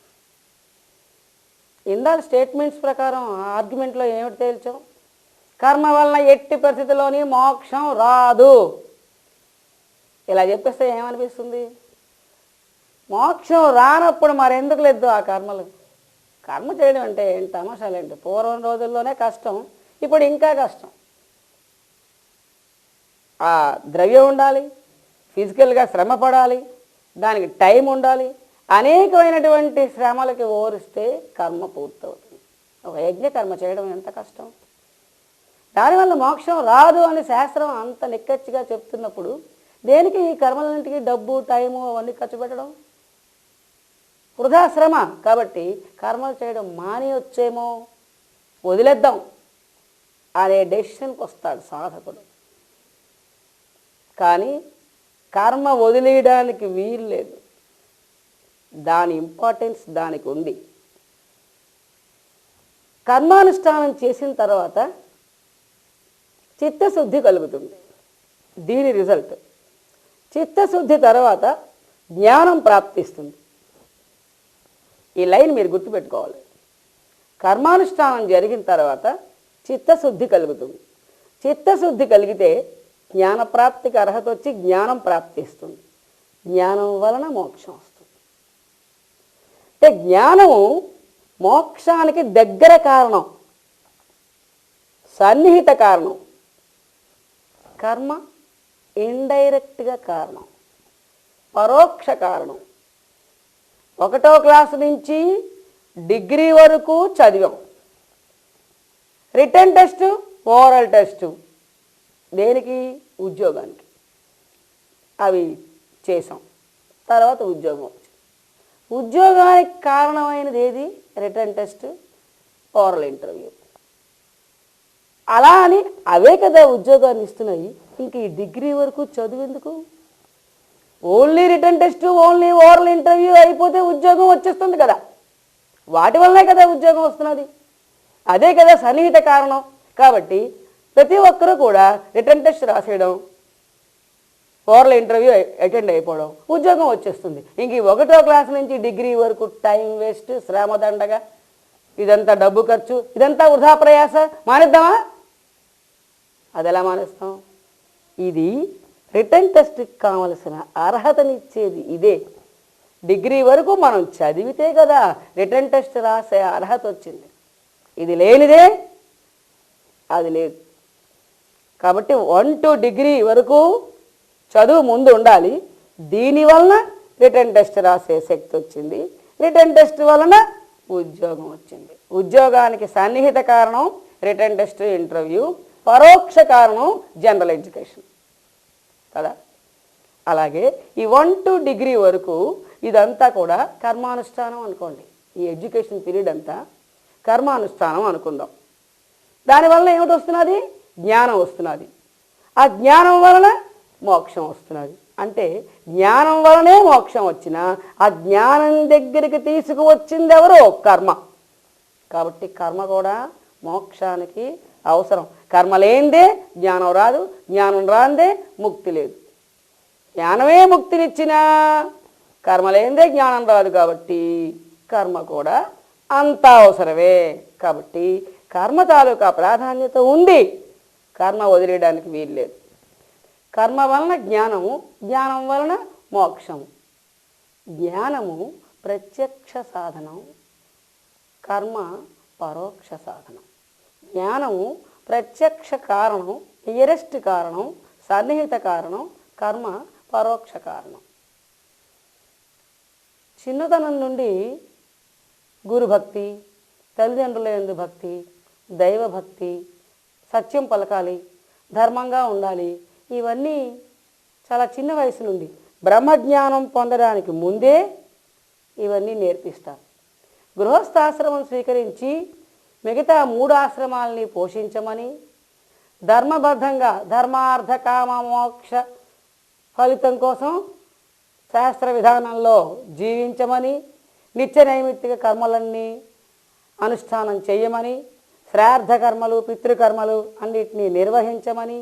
ఇందాక స్టేట్మెంట్స్ ప్రకారం ఆర్గ్యుమెంట్లో ఏమిటి తేల్చాం? కర్మ వలన ఎట్టి పరిస్థితిలోని మోక్షం రాదు. ఇలా చెప్పేస్తే ఏమనిపిస్తుంది? మోక్షం రానప్పుడు మరెందుకు లేదు ఆ కర్మలు? కర్మ చేయడం అంటే ఏంటి తమాషాలేంటి? పూర్వం రోజుల్లోనే కష్టం, ఇప్పుడు ఇంకా కష్టం. ఆ ద్రవ్యం ఉండాలి, ఫిజికల్గా శ్రమ పడాలి, దానికి టైం ఉండాలి. అనేకమైనటువంటి శ్రమలకి ఓరిస్తే కర్మ పూర్తవుతుంది. ఒక యజ్ఞ కర్మ చేయడం ఎంత కష్టం. దానివల్ల మోక్షం రాదు అని శాస్త్రం అంత నిక్కచ్చిగా చెప్తున్నప్పుడు దేనికి ఈ కర్మలన్నింటికి డబ్బు, టైము అవన్నీ ఖర్చు పెట్టడం? వృధా శ్రమ. కాబట్టి కర్మలు చేయడం మాని వచ్చేమో, వదిలేద్దాం అనే డెసిషన్కి వస్తాడు సాధకుడు. కానీ కర్మ వదిలేయడానికి వీలు లేదు. దాని ఇంపార్టెన్స్ దానికి ఉంది. కర్మానుష్ఠానం చేసిన తర్వాత చిత్తశుద్ధి కలుగుతుంది. దీని రిజల్ట్ చిత్తశుద్ధి తర్వాత జ్ఞానం ప్రాప్తిస్తుంది. ఈ లైన్ మీరు గుర్తుపెట్టుకోవాలి. కర్మానుష్ఠానం జరిగిన తర్వాత చిత్తశుద్ధి కలుగుతుంది. చిత్తశుద్ధి కలిగితే జ్ఞానప్రాప్తికి అర్హత వచ్చి జ్ఞానం ప్రాప్తిస్తుంది. జ్ఞానం వలన మోక్షం వస్తుంది. అంటే జ్ఞానము మోక్షానికి దగ్గర కారణం, సన్నిహిత కారణం. కర్మ ఇండైరెక్ట్గా కారణం, పరోక్ష కారణం. 1వ క్లాసు నుంచి డిగ్రీ వరకు చదివాం. రిటర్న్ టెస్ట్, ఓరల్ టెస్ట్ దేనికి? ఉద్యోగానికి. అవి చేసాం. తర్వాత ఉద్యోగం వచ్చింది. ఉద్యోగానికి కారణమైనది ఏది? Return test, oral interview. అలా అని అవే కదా ఉద్యోగాన్ని ఇస్తున్నాయి. ఇంక ఈ డిగ్రీ వరకు చదువెందుకు? Only written test, only oral interview అయిపోతే ఉద్యోగం వచ్చేస్తుంది కదా. వాటి వల్లనే కదా ఉద్యోగం వస్తున్నది. అదే కదా సన్నిహిత కారణం. కాబట్టి ప్రతి ఒక్కరూ కూడా రిటర్న్ టెస్ట్ రాసేయడం, ఓరల్ ఇంటర్వ్యూ అటెండ్ అయిపోవడం, ఉద్యోగం వచ్చేస్తుంది. ఇంక 1వ క్లాస్ నుంచి డిగ్రీ వరకు టైం వేస్ట్, శ్రమ దండగా, ఇదంతా డబ్బు ఖర్చు, ఇదంతా వృధా ప్రయాస. మానేద్దామా? అది ఎలా మానేస్తాం? ఇది రిటర్న్ టెస్ట్కి కావలసిన అర్హతనిచ్చేది ఇదే. డిగ్రీ వరకు మనం చదివితే కదా రిటర్న్ టెస్ట్ రాసే అర్హత వచ్చింది. ఇది లేనిదే అది లేదు. కాబట్టి 1 to డిగ్రీ వరకు చదువు ముందు ఉండాలి. దీనివలన రిటర్న్ టెస్ట్ రాసే శక్తి వచ్చింది. రిటర్న్ టెస్ట్ వలన ఉద్యోగం వచ్చింది. ఉద్యోగానికి సన్నిహిత కారణం రిటర్న్ టెస్ట్, ఇంటర్వ్యూ. పరోక్ష కారణం జనరల్ ఎడ్యుకేషన్ కదా. అలాగే ఈ 1 to డిగ్రీ వరకు ఇదంతా కూడా కర్మానుష్ఠానం అనుకోండి. ఈ ఎడ్యుకేషన్ పీరియడ్ అంతా కర్మానుష్ఠానం అనుకుందాం. దానివల్ల ఏమిటి వస్తున్నది? జ్ఞానం వస్తున్నది. ఆ జ్ఞానం వలన మోక్షం వస్తున్నది. అంటే జ్ఞానం వలనే మోక్షం వచ్చినా ఆ జ్ఞానం దగ్గరికి తీసుకువచ్చింది ఎవరు? కర్మ. కాబట్టి కర్మ కూడా మోక్షానికి అవసరం. కర్మ లేనిదే జ్ఞానం రాదు, జ్ఞానం రాందే ముక్తి లేదు. జ్ఞానమే ముక్తినిచ్చినా కర్మ లేనిదే జ్ఞానం రాదు. కాబట్టి కర్మ కూడా అంత అవసరమే. కాబట్టి కర్మ తాలూకా ప్రాధాన్యత ఉంది. కర్మ వదిలేయడానికి వీల్లేదు. కర్మ వలన జ్ఞానము, జ్ఞానం వలన మోక్షము. జ్ఞానము ప్రత్యక్ష సాధనం, కర్మ పరోక్ష సాధనం. జ్ఞానము ప్రత్యక్ష కారణం, నియరెస్ట్ కారణం, సన్నిహిత కారణం. కర్మ పరోక్ష కారణం. చిన్నతనం నుండి గురుభక్తి, తల్లిదండ్రుల యందు భక్తి, దైవభక్తి, సత్యం పలకాలి, ధర్మంగా ఉండాలి, ఇవన్నీ చాలా చిన్న వయసు నుండి బ్రహ్మజ్ఞానం పొందడానికి ముందే ఇవన్నీ నేర్పిస్తారు. గృహస్థాశ్రమం స్వీకరించి మిగతా 3 ఆశ్రమాలని పోషించమని, ధర్మబద్ధంగా ధర్మార్థ కామ మోక్ష ఫలితం కోసం శాస్త్ర విధానంలో జీవించమని, నిత్య నైమిత్తిక కర్మలన్నీ అనుష్ఠానం చేయమని, శ్రాద్ధ కర్మలు పితృకర్మలు అన్నిటినీ నిర్వహించమని,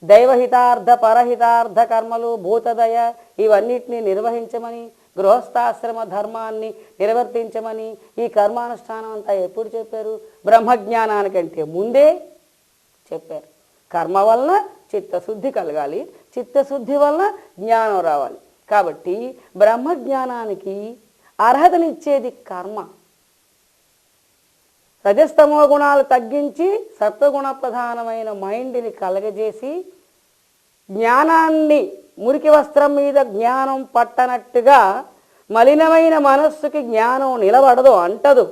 దైవహితార్థ పరహితార్థ కర్మలు భూతదయ ఇవన్నిటినీ నిర్వహించమని, గృహస్థాశ్రమ ధర్మాన్ని నిర్వర్తించమని ఈ కర్మానుష్ఠానం అంతా ఎప్పుడు చెప్పారు? బ్రహ్మజ్ఞానానికంటే ముందే చెప్పారు. కర్మ వలన చిత్తశుద్ధి కలగాలి, చిత్తశుద్ధి వలన జ్ఞానం రావాలి. కాబట్టి బ్రహ్మజ్ఞానానికి అర్హతనిచ్చేది కర్మ. రజస్తమో గుణాలు తగ్గించి సత్వగుణ ప్రధానమైన మైండ్ని కలగజేసి జ్ఞానాన్ని మురికి వస్త్రం మీద జ్ఞానం పట్టనట్టుగా మలినమైన మనస్సుకి జ్ఞానం నిలబడదు, అంటదు.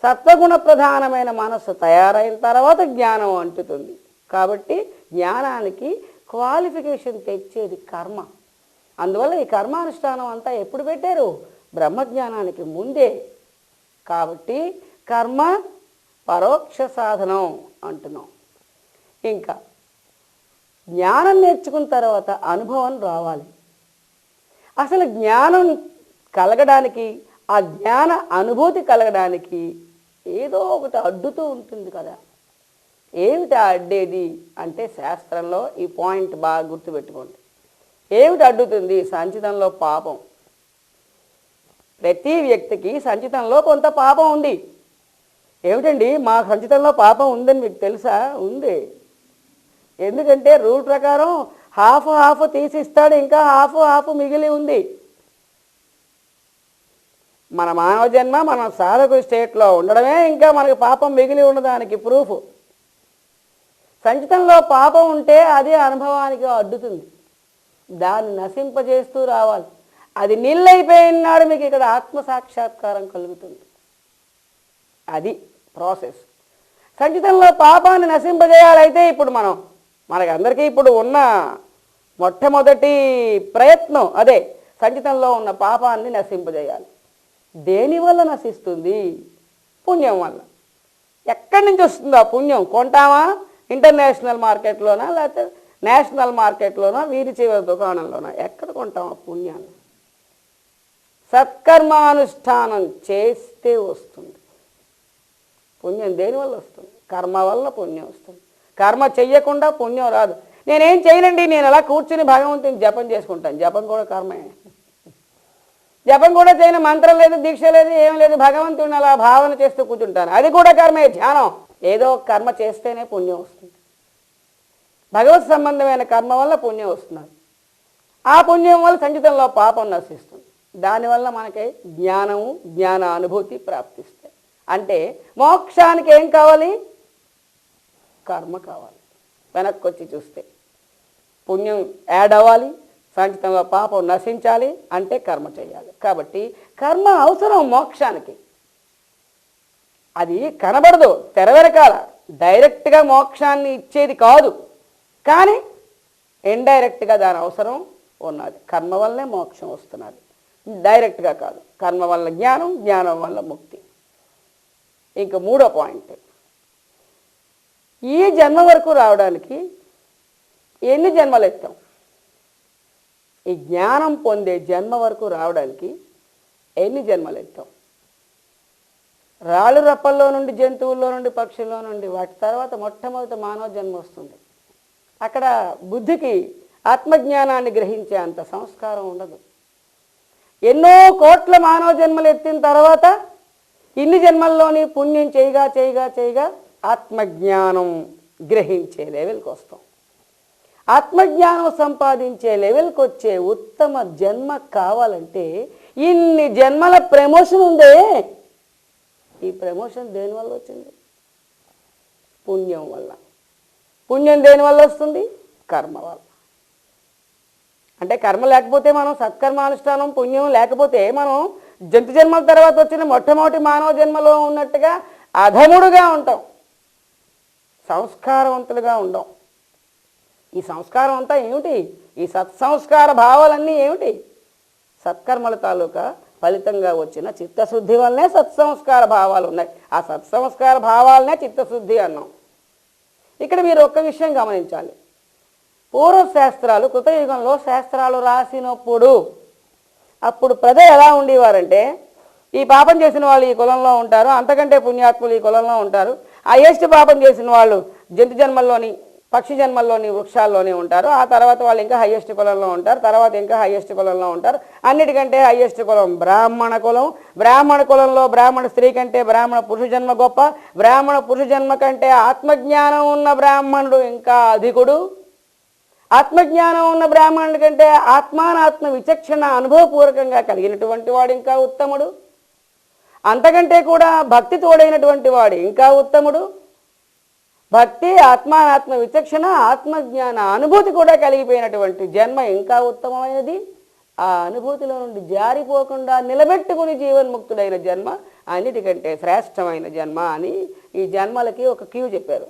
సత్వగుణ ప్రధానమైన మనస్సు తయారైన తర్వాత జ్ఞానం అంటుతుంది. కాబట్టి జ్ఞానానికి క్వాలిఫికేషన్ తెచ్చేది కర్మ. అందువల్ల ఈ కర్మానుష్ఠానం అంతా ఎప్పుడు పెట్టారు? బ్రహ్మజ్ఞానానికి ముందే. కాబట్టి కర్మ పరోక్ష సాధనం అంటున్నాం. ఇంకా జ్ఞానం నేర్చుకున్న తర్వాత అనుభవం రావాలి. అసలు జ్ఞానం కలగడానికి, ఆ జ్ఞాన అనుభూతి కలగడానికి ఏదో ఒకటి అడ్డుతూ ఉంటుంది కదా. ఏమిటి అడ్డేది అంటే శాస్త్రంలో ఈ పాయింట్ బాగా గుర్తుపెట్టుకోండి. ఏమిటి అడ్డుతుంది? సంచితంలో పాపం. ప్రతి వ్యక్తికి సంచితంలో కొంత పాపం ఉంది. ఏమిటండి మా సంచితంలో పాపం ఉందని మీకు తెలుసా? ఉంది. ఎందుకంటే రూల్ ప్రకారం హాఫ్ తీసిస్తాడు, ఇంకా హాఫ్ మిగిలి ఉంది. మన మానవ జన్మ మనం సాధకు స్టేట్లో ఉండడమే ఇంకా మనకి పాపం మిగిలి ఉన్నదానికి ప్రూఫ్. సంచితంలో పాపం ఉంటే అది అనుభవానికి అడ్డుతుంది. దాన్ని నశింపజేస్తూ రావాలి. అది నిల్లైపోయినాడు మీకు ఇక్కడ ఆత్మసాక్షాత్కారం కలుగుతుంది. అది ప్రాసెస్. సంచితంలో పాపాన్ని నశింపజేయాలైతే ఇప్పుడు మనకి అందరికీ ఇప్పుడు ఉన్న మొట్టమొదటి ప్రయత్నం అదే, సంచితంలో ఉన్న పాపాన్ని నశింపజేయాలి. దేనివల్ల నశిస్తుంది? పుణ్యం వల్ల. ఎక్కడి నుంచి వస్తుంది ఆ పుణ్యం? కొంటామా? ఇంటర్నేషనల్ మార్కెట్లోనా, లేకపోతే నేషనల్ మార్కెట్లోనా, వీధి చివరి దుకాణంలోనా? ఎక్కడ కొంటాం ఆ పుణ్యాన్ని? సత్కర్మానుష్ఠానం చేస్తే వస్తుంది పుణ్యం. దేనివల్ల వస్తుంది? కర్మ వల్ల పుణ్యం వస్తుంది. కర్మ చెయ్యకుండా పుణ్యం రాదు. నేనేం చేయనండి, నేను అలా కూర్చుని భగవంతుని జపం చేసుకుంటాను. జపం కూడా కర్మే. జపం కూడా చేయని, మంత్రం లేదు, దీక్ష లేదు, ఏం లేదు, భగవంతుడిని అలా భావన చేస్తూ కూర్చుంటాను. అది కూడా కర్మే, ధ్యానం. ఏదో కర్మ చేస్తేనే పుణ్యం వస్తుంది. భగవత్ సంబంధమైన కర్మ వల్ల పుణ్యం వస్తున్నది. ఆ పుణ్యం వల్ల సంచితంలో పాపం నశిస్తుంది. దానివల్ల మనకి జ్ఞానము, జ్ఞాన అనుభూతి ప్రాప్తిస్తాయి. అంటే మోక్షానికి ఏం కావాలి? కర్మ కావాలి. వెనక్కి వచ్చి చూస్తే పుణ్యం యాడ్ అవ్వాలి, సంచితంలో పాపం నశించాలి అంటే కర్మ చేయాలి. కాబట్టి కర్మ అవసరం మోక్షానికి. అది కనబడదు, తెరవెరకాల డైరెక్ట్గా మోక్షాన్ని ఇచ్చేది కాదు, కానీ ఇండైరెక్ట్గా దాని అవసరం ఉన్నది. కర్మ వల్లనే మోక్షం వస్తున్నది, డైరెక్ట్గా కాదు. కర్మ వల్ల జ్ఞానం, జ్ఞానం వల్ల ముక్తి. ఇంక 3వ పాయింట్, ఈ జన్మ వరకు రావడానికి ఎన్ని జన్మలు ఎత్తాం? ఈ జ్ఞానం పొందే జన్మ వరకు రావడానికి ఎన్ని జన్మలు ఎత్తాం? రాళ్ళు రప్పల్లో నుండి, జంతువుల్లో నుండి, పక్షుల్లో నుండి, వాటి తర్వాత మొట్టమొదటి మానవ జన్మ వస్తుంది. అక్కడ బుద్ధికి ఆత్మజ్ఞానాన్ని గ్రహించే అంత సంస్కారం ఉండదు. ఎన్నో కోట్ల మానవ జన్మలు ఎత్తిన తర్వాత ఇన్ని జన్మల్లోని పుణ్యం చేయగా ఆత్మజ్ఞానం గ్రహించే లెవెల్కి వస్తాం. ఆత్మజ్ఞానం సంపాదించే లెవెల్కి వచ్చే ఉత్తమ జన్మ కావాలంటే ఇన్ని జన్మల ప్రమోషన్ ఉందే. ఈ ప్రమోషన్ దేనివల్ల వచ్చింది? పుణ్యం వల్ల. పుణ్యం దేనివల్ల వస్తుంది? కర్మ వల్ల. అంటే కర్మ లేకపోతే మనం సత్కర్మానుష్ఠానం, పుణ్యం లేకపోతే మనం జంతు జన్మల తర్వాత వచ్చిన మొట్టమొదటి మానవ జన్మలో ఉన్నట్టుగా అధముడుగా ఉంటాం, సంస్కారవంతులుగా ఉండం. ఈ సంస్కారం అంతా ఏమిటి? ఈ సత్సంస్కార భావాలన్నీ ఏమిటి? సత్కర్మల తాలూకా ఫలితంగా వచ్చిన చిత్తశుద్ధి వల్లనే సత్సంస్కార భావాలు ఉన్నాయి. ఆ సత్సంస్కార భావాలనే చిత్తశుద్ధి అన్నాం. ఇక్కడ మీరు ఒక్క విషయం గమనించాలి. పూర్వ శాస్త్రాలు, కృతయుగంలో శాస్త్రాలు రాసినప్పుడు అప్పుడు ప్రజలు ఎలా ఉండేవారంటే, ఈ పాపం చేసిన వాళ్ళు ఈ కులంలో ఉంటారు, అంతకంటే పుణ్యాత్ములు ఈ కులంలో ఉంటారు, హైయెస్ట్ పాపం చేసిన వాళ్ళు జంతు జన్మల్లోని, పక్షి జన్మల్లోని, వృక్షాల్లోనే ఉంటారు, ఆ తర్వాత వాళ్ళు ఇంకా హైయెస్ట్ కులంలో ఉంటారు, తర్వాత ఇంకా హైయెస్ట్ కులంలో ఉంటారు. అన్నిటికంటే హైయెస్ట్ కులం బ్రాహ్మణ కులం. బ్రాహ్మణ కులంలో బ్రాహ్మణ స్త్రీ కంటే బ్రాహ్మణ పురుష జన్మ గొప్ప. బ్రాహ్మణ పురుష జన్మ కంటే ఆత్మజ్ఞానం ఉన్న బ్రాహ్మణుడు ఇంకా అధికుడు. ఆత్మజ్ఞానం ఉన్న బ్రాహ్మణుడి కంటే ఆత్మానాత్మ విచక్షణ అనుభవపూర్వకంగా కలిగినటువంటి వాడు ఇంకా ఉత్తముడు. అంతకంటే కూడా భక్తి తోడైనటువంటి వాడు ఇంకా ఉత్తముడు. భక్తి, ఆత్మానాత్మ విచక్షణ, ఆత్మజ్ఞాన అనుభూతి కూడా కలిగిపోయినటువంటి జన్మ ఇంకా ఉత్తమమైనది. ఆ అనుభూతిలో నుండి జారిపోకుండా నిలబెట్టుకుని జీవన్ముక్తుడైన జన్మ అన్నిటికంటే శ్రేష్టమైన జన్మ అని ఈ జన్మలకి ఒక క్యూ చెప్పారు.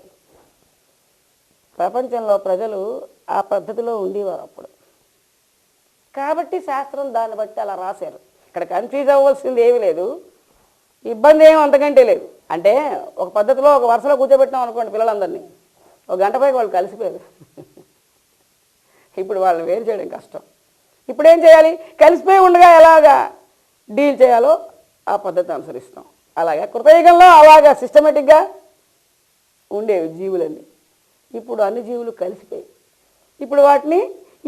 ప్రపంచంలో ప్రజలు ఆ పద్ధతిలో ఉండేవారు అప్పుడు. కాబట్టి శాస్త్రం దాన్ని బట్టి అలా రాశారు. ఇక్కడ కన్ఫ్యూజ్ అవ్వాల్సింది ఏమీ లేదు, ఇబ్బంది ఏమి అంతకంటే లేదు. అంటే ఒక పద్ధతిలో ఒక వరుసలో కూర్చోబెట్టాం అనుకోండి పిల్లలందరినీ, ఒక గంట పైకి వాళ్ళు కలిసిపోయారు. ఇప్పుడు వాళ్ళని వేరు చేయడం కష్టం. ఇప్పుడు ఏం చేయాలి? కలిసిపోయి ఉండగా ఎలాగా డీల్ చేయాలో ఆ పద్ధతి అనుసరిస్తాం. అలాగే కృతయుగంలో అలాగా సిస్టమేటిక్గా ఉండేవి జీవులన్నీ. ఇప్పుడు అన్ని జీవులు కలిసిపోయి ఇప్పుడు వాటిని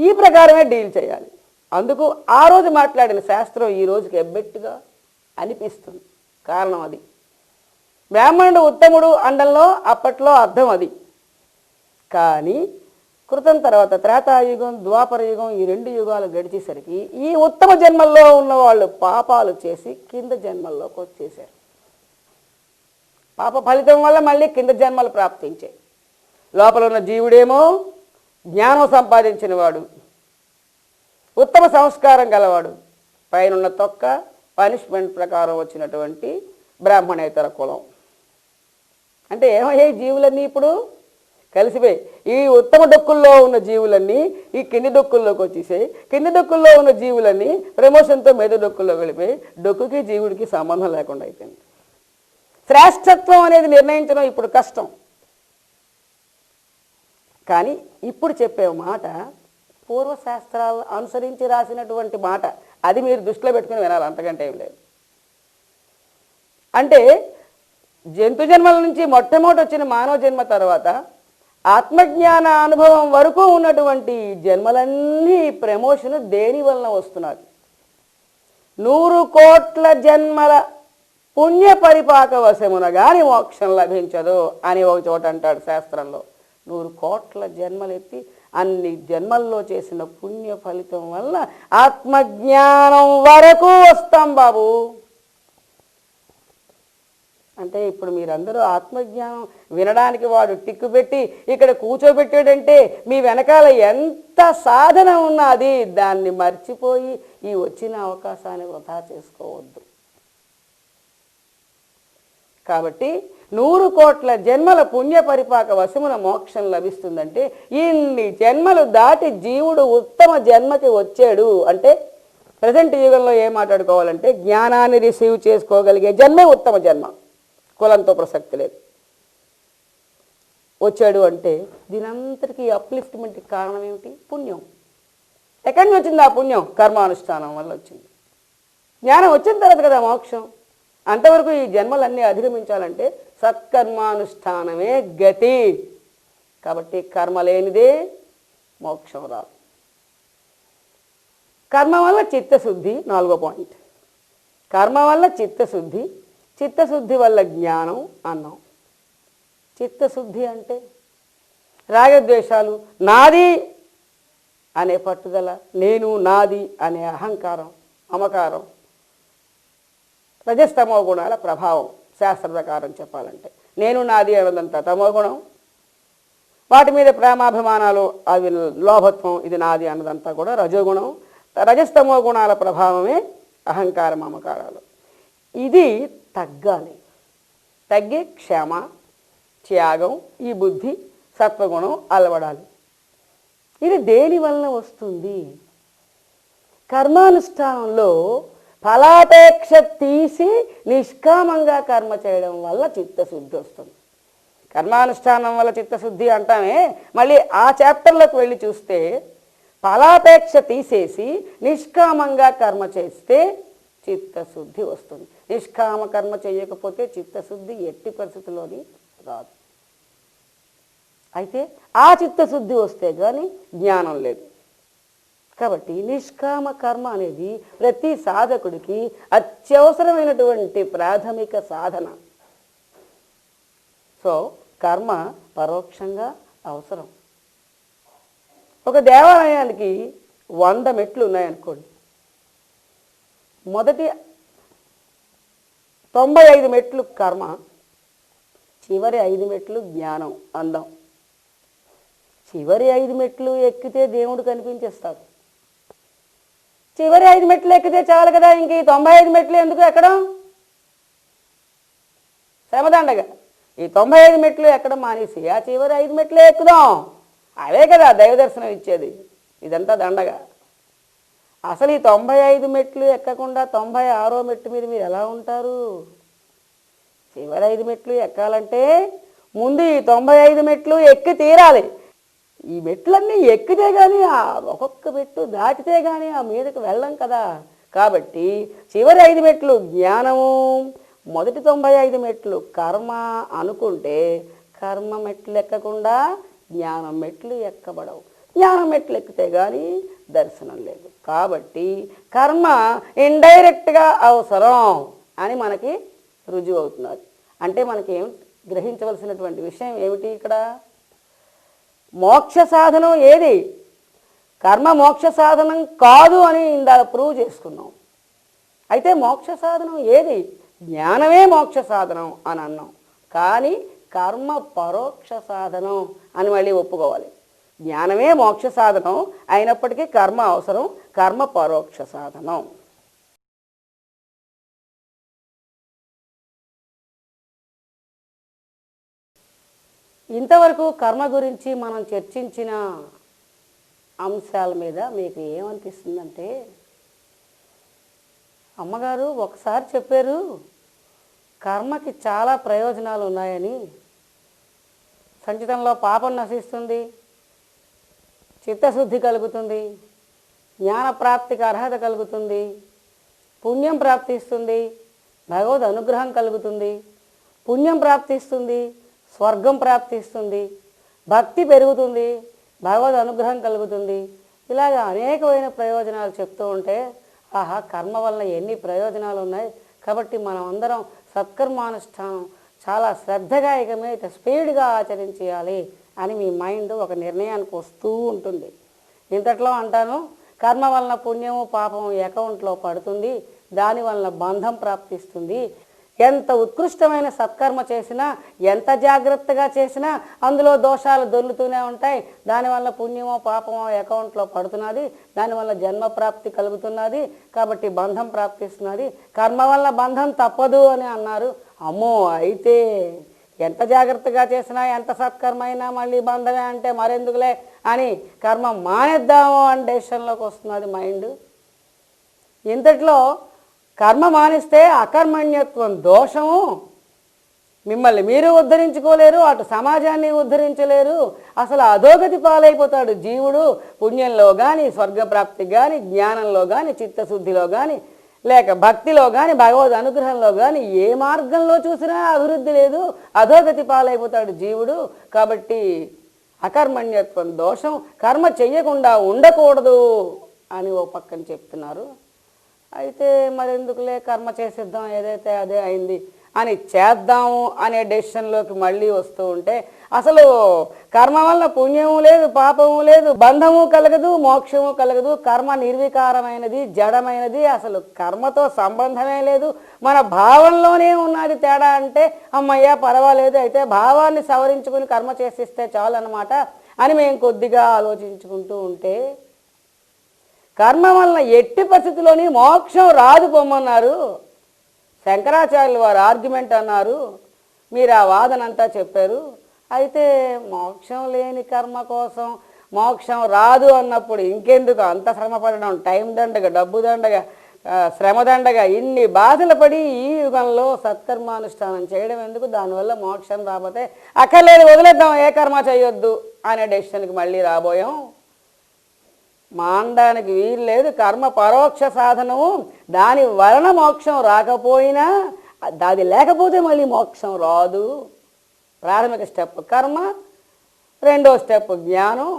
ఈ ప్రకారమే డీల్ చేయాలి. అందుకు ఆ రోజు మాట్లాడిన శాస్త్రం ఈ రోజుకి ఎబ్బెట్టుగా అనిపిస్తుంది. కారణం అది. బ్రాహ్మణుడు ఉత్తముడు అండంలో అప్పట్లో అర్థం అది. కానీ కృతం తర్వాత త్రేతాయుగం, ద్వాపర యుగం, ఈ 2 యుగాలు గడిచేసరికి ఈ ఉత్తమ జన్మల్లో ఉన్నవాళ్ళు పాపాలు చేసి కింద జన్మల్లోకి వచ్చేసారు. పాప ఫలితం వల్ల మళ్ళీ కింద జన్మలు ప్రాప్తించాయి. లోపల ఉన్న జీవుడేమో జ్ఞానం సంపాదించిన వాడు, ఉత్తమ సంస్కారం గలవాడు, పైన తొక్క పనిష్మెంట్ ప్రకారం వచ్చినటువంటి బ్రాహ్మణేతర కులం. అంటే ఏమయ్యాయి జీవులన్నీ? ఇప్పుడు కలిసిపోయి ఈ ఉత్తమ డొక్కుల్లో ఉన్న జీవులన్నీ ఈ కింది డొక్కుల్లోకి వచ్చేసాయి. కింది డొక్కుల్లో ఉన్న జీవులన్నీ ప్రమోషన్తో మీద డొక్కుల్లో వెళ్ళిపోయి డొక్కుకి జీవుడికి సంబంధం లేకుండా అయిపోయింది. శ్రేష్టత్వం అనేది నిర్ణయించడం ఇప్పుడు కష్టం. కానీ ఇప్పుడు చెప్పే మాట పూర్వశాస్త్రాలు అనుసరించి రాసినటువంటి మాట. అది మీరు దృష్టిలో పెట్టుకుని వినాలి, అంతకంటే ఏం లేదు. అంటే జంతు జన్మల నుంచి మొట్టమొదటి వచ్చిన మానవ జన్మ తర్వాత ఆత్మజ్ఞాన అనుభవం వరకు ఉన్నటువంటి జన్మలన్నీ ప్రమోషన్ దేని వలన వస్తున్నది? 100 కోట్ల జన్మల పుణ్య పరిపాక వశమున గాని మోక్షం లభించదు అని ఒక చోట అంటాడు శాస్త్రంలో. 100 కోట్ల జన్మలెత్తి అన్ని జన్మల్లో చేసిన పుణ్య ఫలితం వల్ల ఆత్మజ్ఞానం వరకు వస్తాం బాబు. అంటే ఇప్పుడు మీరందరూ ఆత్మజ్ఞానం వినడానికి వాడు టిక్కు పెట్టి ఇక్కడ కూర్చోబెట్టాడంటే మీ వెనకాల ఎంత సాధన ఉన్నది. దాన్ని మర్చిపోయి ఈ వచ్చిన అవకాశాన్ని వృధా చేసుకోవద్దు. కాబట్టి 100 కోట్ల జన్మల పుణ్య పరిపాక వశమున మోక్షం లభిస్తుందంటే ఇన్ని జన్మలు దాటి జీవుడు ఉత్తమ జన్మకి వచ్చాడు అంటే ప్రజెంట్ యుగంలో ఏం మాట్లాడుకోవాలంటే జ్ఞానాన్ని రిసీవ్ చేసుకోగలిగే జన్మే ఉత్తమ జన్మ. కులంతో ప్రసక్తి లేదు. వచ్చాడు అంటే దీనంతటికీ అప్లిఫ్ట్మెంట్కి కారణం ఏమిటి? పుణ్యం. ఎక్కడి నుంచి వచ్చింది ఆ పుణ్యం? కర్మానుష్ఠానం వల్ల వచ్చింది. జ్ఞానం వచ్చిన తర్వాత కదా మోక్షం. అంతవరకు ఈ జన్మలన్నీ అధిగమించాలంటే సత్కర్మానుష్ఠానమే గతి. కాబట్టి కర్మ లేనిదే మోక్షం రాదు. కర్మ వల్ల చిత్తశుద్ధి 4వ పాయింట్. కర్మ వల్ల చిత్తశుద్ధి, చిత్తశుద్ధి వల్ల జ్ఞానం అన్నాం. చిత్తశుద్ధి అంటే రాగద్వేషాలు, నాది అనే పట్టుదల, నేను నాది అనే అహంకారం, మమకారం, రజస్తమో గుణాల ప్రభావం. శాస్త్ర ప్రకారం చెప్పాలంటే నేను నాది అన్నదంతా తమో గుణం, వాటి మీద ప్రేమాభిమానాలు, అవి లోభత్వం, ఇది నాది అన్నదంతా కూడా రజోగుణం. రజస్తమో గుణాల ప్రభావమే అహంకార మమకారాలు. ఇది తగ్గాలి. తగ్గి క్షమ, త్యాగం, ఈ బుద్ధి, సత్వగుణం అలవడాలి. ఇది దేని వలన వస్తుంది? కర్మానుష్ఠానంలో ఫలాపేక్ష తీసి నిష్కామంగా కర్మ చేయడం వల్ల చిత్తశుద్ధి వస్తుంది. కర్మానుష్ఠానం వల్ల చిత్తశుద్ధి అంటామే, మళ్ళీ ఆ చాప్టర్లోకి వెళ్ళి చూస్తే ఫలాపేక్ష తీసేసి నిష్కామంగా కర్మ చేస్తే చిత్తశుద్ధి వస్తుంది. నిష్కామ కర్మ చేయకపోతే చిత్తశుద్ధి ఎట్టి పరిస్థితుల్లోని రాదు. అయితే ఆ చిత్తశుద్ధి వస్తే కానీ జ్ఞానం లేదు. కాబట్టి నిష్కామ కర్మ అనేది ప్రతి సాధకుడికి అత్యవసరమైనటువంటి ప్రాథమిక సాధన. సో కర్మ పరోక్షంగా అవసరం. ఒక దేవాలయానికి 100 మెట్లు ఉన్నాయనుకోండి, మొదటి 95 మెట్లు కర్మ, చివరి 5 మెట్లు జ్ఞానం, అందం. చివరి 5 మెట్లు ఎక్కితే దేవుడు కనిపించేస్తాడు. చివరి 5 మెట్లు ఎక్కితే చాలు కదా, ఇంక ఈ 95 మెట్లు ఎందుకు ఎక్కడం? శ్రమదండగా ఈ 95 మెట్లు ఎక్కడం మానేసి ఆ చివరి 5 మెట్లే ఎక్కుదాం. అవే కదా దైవ దర్శనం ఇచ్చేది. ఇదంతా దండగా. అసలు ఈ 95 మెట్లు ఎక్కకుండా 96వ మెట్టు మీద మీరు ఎలా ఉంటారు? చివరి 5 మెట్లు ఎక్కాలంటే ముందు ఈ 95 మెట్లు ఎక్కి తీరాలి. ఈ మెట్లన్నీ ఎక్కితే కానీ ఆ ఒక్కొక్క మెట్టు దాటితే కానీ ఆ మీదకి వెళ్ళం కదా. కాబట్టి చివరి 5 మెట్లు జ్ఞానము, మొదటి 95 మెట్లు కర్మ అనుకుంటే కర్మ మెట్లు ఎక్కకుండా జ్ఞానం మెట్లు ఎక్కబడవు. జ్ఞానం మెట్లు ఎక్కితే కానీ దర్శనం లేదు. కాబట్టి కర్మ ఇండైరెక్ట్గా అవసరం అని మనకి రుజువు అవుతున్నది. అంటే మనకి గ్రహించవలసినటువంటి విషయం ఏమిటి? ఇక్కడ మోక్ష సాధనం ఏది? కర్మ మోక్ష సాధనం కాదు అని ఇందాక ప్రూవ్ చేసుకున్నాం. అయితే మోక్ష సాధనం ఏది? జ్ఞానమే మోక్ష సాధనం అని అన్నాం. కానీ కర్మ పరోక్ష సాధనం అని మళ్ళీ ఒప్పుకోవాలి. జ్ఞానమే మోక్ష సాధనం అయినప్పటికీ కర్మ అవసరం, కర్మ పరోక్ష సాధనం. ఇంతవరకు కర్మ గురించి మనం చర్చించిన అంశాల మీద మీకు ఏమనిపిస్తుందంటే, అమ్మగారు ఒకసారి చెప్పారు కర్మకి చాలా ప్రయోజనాలు ఉన్నాయని. సంచితంలో పాపం నశిస్తుంది, చిత్తశుద్ధి కలుగుతుంది, జ్ఞానప్రాప్తికి అర్హత కలుగుతుంది, పుణ్యం ప్రాప్తిస్తుంది, భగవద్ అనుగ్రహం కలుగుతుంది, పుణ్యం ప్రాప్తిస్తుంది, స్వర్గం ప్రాప్తిస్తుంది, భక్తి పెరుగుతుంది, భగవద్ అనుగ్రహం కలుగుతుంది. ఇలాగ అనేకమైన ప్రయోజనాలు చెప్తూ ఉంటే ఆహా కర్మ వలన ఎన్ని ప్రయోజనాలు ఉన్నాయి. కాబట్టి మనం అందరం సత్కర్మానుష్ఠానం చాలా శ్రద్ధగా ఇక మీద స్పీడ్గా ఆచరించాలి అని మీ మైండ్ ఒక నిర్ణయానికి వస్తూ ఉంటుంది. ఇంతట్లో అంటాను, కర్మ వలన పుణ్యము పాపము అకౌంట్లో పడుతుంది, దాని వలన బంధం ప్రాప్తిస్తుంది. ఎంత ఉత్కృష్టమైన సత్కర్మ చేసినా, ఎంత జాగ్రత్తగా చేసినా అందులో దోషాలు దొర్లుతూనే ఉంటాయి. దానివల్ల పుణ్యమో పాపమో అకౌంట్లో పడుతున్నది, దానివల్ల జన్మ ప్రాప్తి కలుగుతున్నది. కాబట్టి బంధం ప్రాప్తిస్తున్నది. కర్మ వల్ల బంధం తప్పదు అని అన్నారు. అమ్మో, అయితే ఎంత జాగ్రత్తగా చేసినా ఎంత సత్కర్మ అయినా మళ్ళీ బంధమే అంటే మరెందుకులే అని కర్మ మానేద్దాము అని డెసిషన్లోకి వస్తున్నది మైండ్. ఇంతట్లో కర్మ మానిస్తే అకర్మణ్యత్వం దోషము, మిమ్మల్ని మీరు ఉద్ధరించుకోలేరు, అటు సమాజాన్ని ఉద్ధరించలేరు, అసలు అధోగతి పాలైపోతాడు జీవుడు. పుణ్యంలో కానీ, స్వర్గప్రాప్తి కానీ, జ్ఞానంలో కానీ, చిత్తశుద్ధిలో కానీ, లేక భక్తిలో కానీ, భగవద్ అనుగ్రహంలో కానీ ఏ మార్గంలో చూసినా అభివృద్ధి లేదు, అధోగతి పాలైపోతాడు జీవుడు. కాబట్టి అకర్మణ్యత్వం దోషం, కర్మ చెయ్యకుండా ఉండకూడదు అని ఓ పక్కన చెప్తున్నారు. అయితే మరెందుకులే కర్మ చేసేద్దాం, ఏదైతే అదే అయింది అని చేద్దాము అనే డెసిషన్లోకి మళ్ళీ వస్తూ ఉంటే అసలు కర్మ వల్ల పుణ్యము లేదు, పాపము లేదు, బంధము కలగదు, మోక్షము కలగదు. కర్మ నిర్వికారమైనది, జడమైనది, అసలు కర్మతో సంబంధమే లేదు. మన భావంలోనే ఉన్నది తేడా. అంటే అమ్మయ్య పర్వాలేదు, అయితే భావాన్ని సవరించుకుని కర్మ చేసిస్తే చాలు అన్నమాట అని మేము కొద్దిగా ఆలోచించుకుంటూ ఉంటే కర్మ వలన ఎట్టి పరిస్థితుల్లోని మోక్షం రాదు పొమ్మన్నారు. శంకరాచార్యులు వారు ఆర్గ్యుమెంట్ అన్నారు, మీరు ఆ వాదనంతా చెప్పారు. అయితే మోక్షం లేని కర్మ కోసం మోక్షం రాదు అన్నప్పుడు ఇంకెందుకు అంత శ్రమ పడడం, టైం దండగా, డబ్బు దండగా, శ్రమ దండగా, ఇన్ని బాధలు పడి ఈ యుగంలో సత్కర్మానుష్ఠానం చేయడం ఎందుకు? దానివల్ల మోక్షం రాకపోతే అక్కర్లేదు వదిలేద్దాం, ఏ కర్మ చేయొద్దు అనే డెసిషన్కి మళ్ళీ రాబోయాం. మానడానికి వీలు లేదు. కర్మ పరోక్ష సాధనము, దాని వలన మోక్షం రాకపోయినా అది లేకపోతే మళ్ళీ మోక్షం రాదు. ప్రాథమిక స్టెప్ కర్మ, రెండో స్టెప్ జ్ఞానం.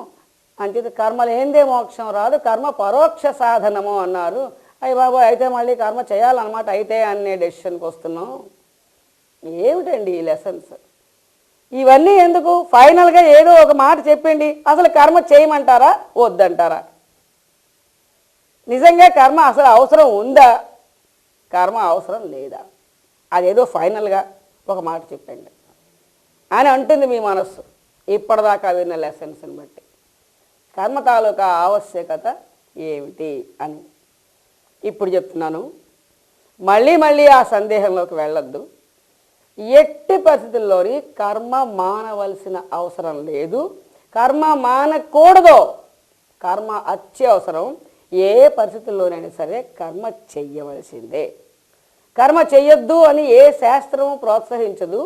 అంతే, కర్మలు ఏందే మోక్షం రాదు, కర్మ పరోక్ష సాధనము అన్నారు. అయ్యి బాబు అయితే మళ్ళీ కర్మ చేయాలన్నమాట అయితే అనే డెసిషన్కి వస్తున్నాం. ఏమిటండి ఈ లెసన్స్? ఇవన్నీ ఎందుకు? ఫైనల్గా ఏదో ఒక మాట చెప్పండి, అసలు కర్మ చేయమంటారా వద్దంటారా? నిజంగా కర్మ అసలు అవసరం ఉందా, కర్మ అవసరం లేదా? అదేదో ఫైనల్గా ఒక మాట చెప్పండి అని అంటుంది మీ మనస్సు ఇప్పటిదాకా విన్న లెసన్స్ని బట్టి. కర్మ తాలూకా ఆవశ్యకత ఏమిటి అని ఇప్పుడు చెప్తున్నాను. మళ్ళీ మళ్ళీ ఆ సందేహంలోకి వెళ్ళొద్దు. ఎట్టి పరిస్థితుల్లోని కర్మ మానవలసిన అవసరం లేదు. కర్మ మానకూడదు, కర్మ అత్యవసరం. ఏ పరిస్థితుల్లోనైనా సరే కర్మ చెయ్యవలసిందే. కర్మ చెయ్యొద్దు అని ఏ శాస్త్రము ప్రోత్సహించదు.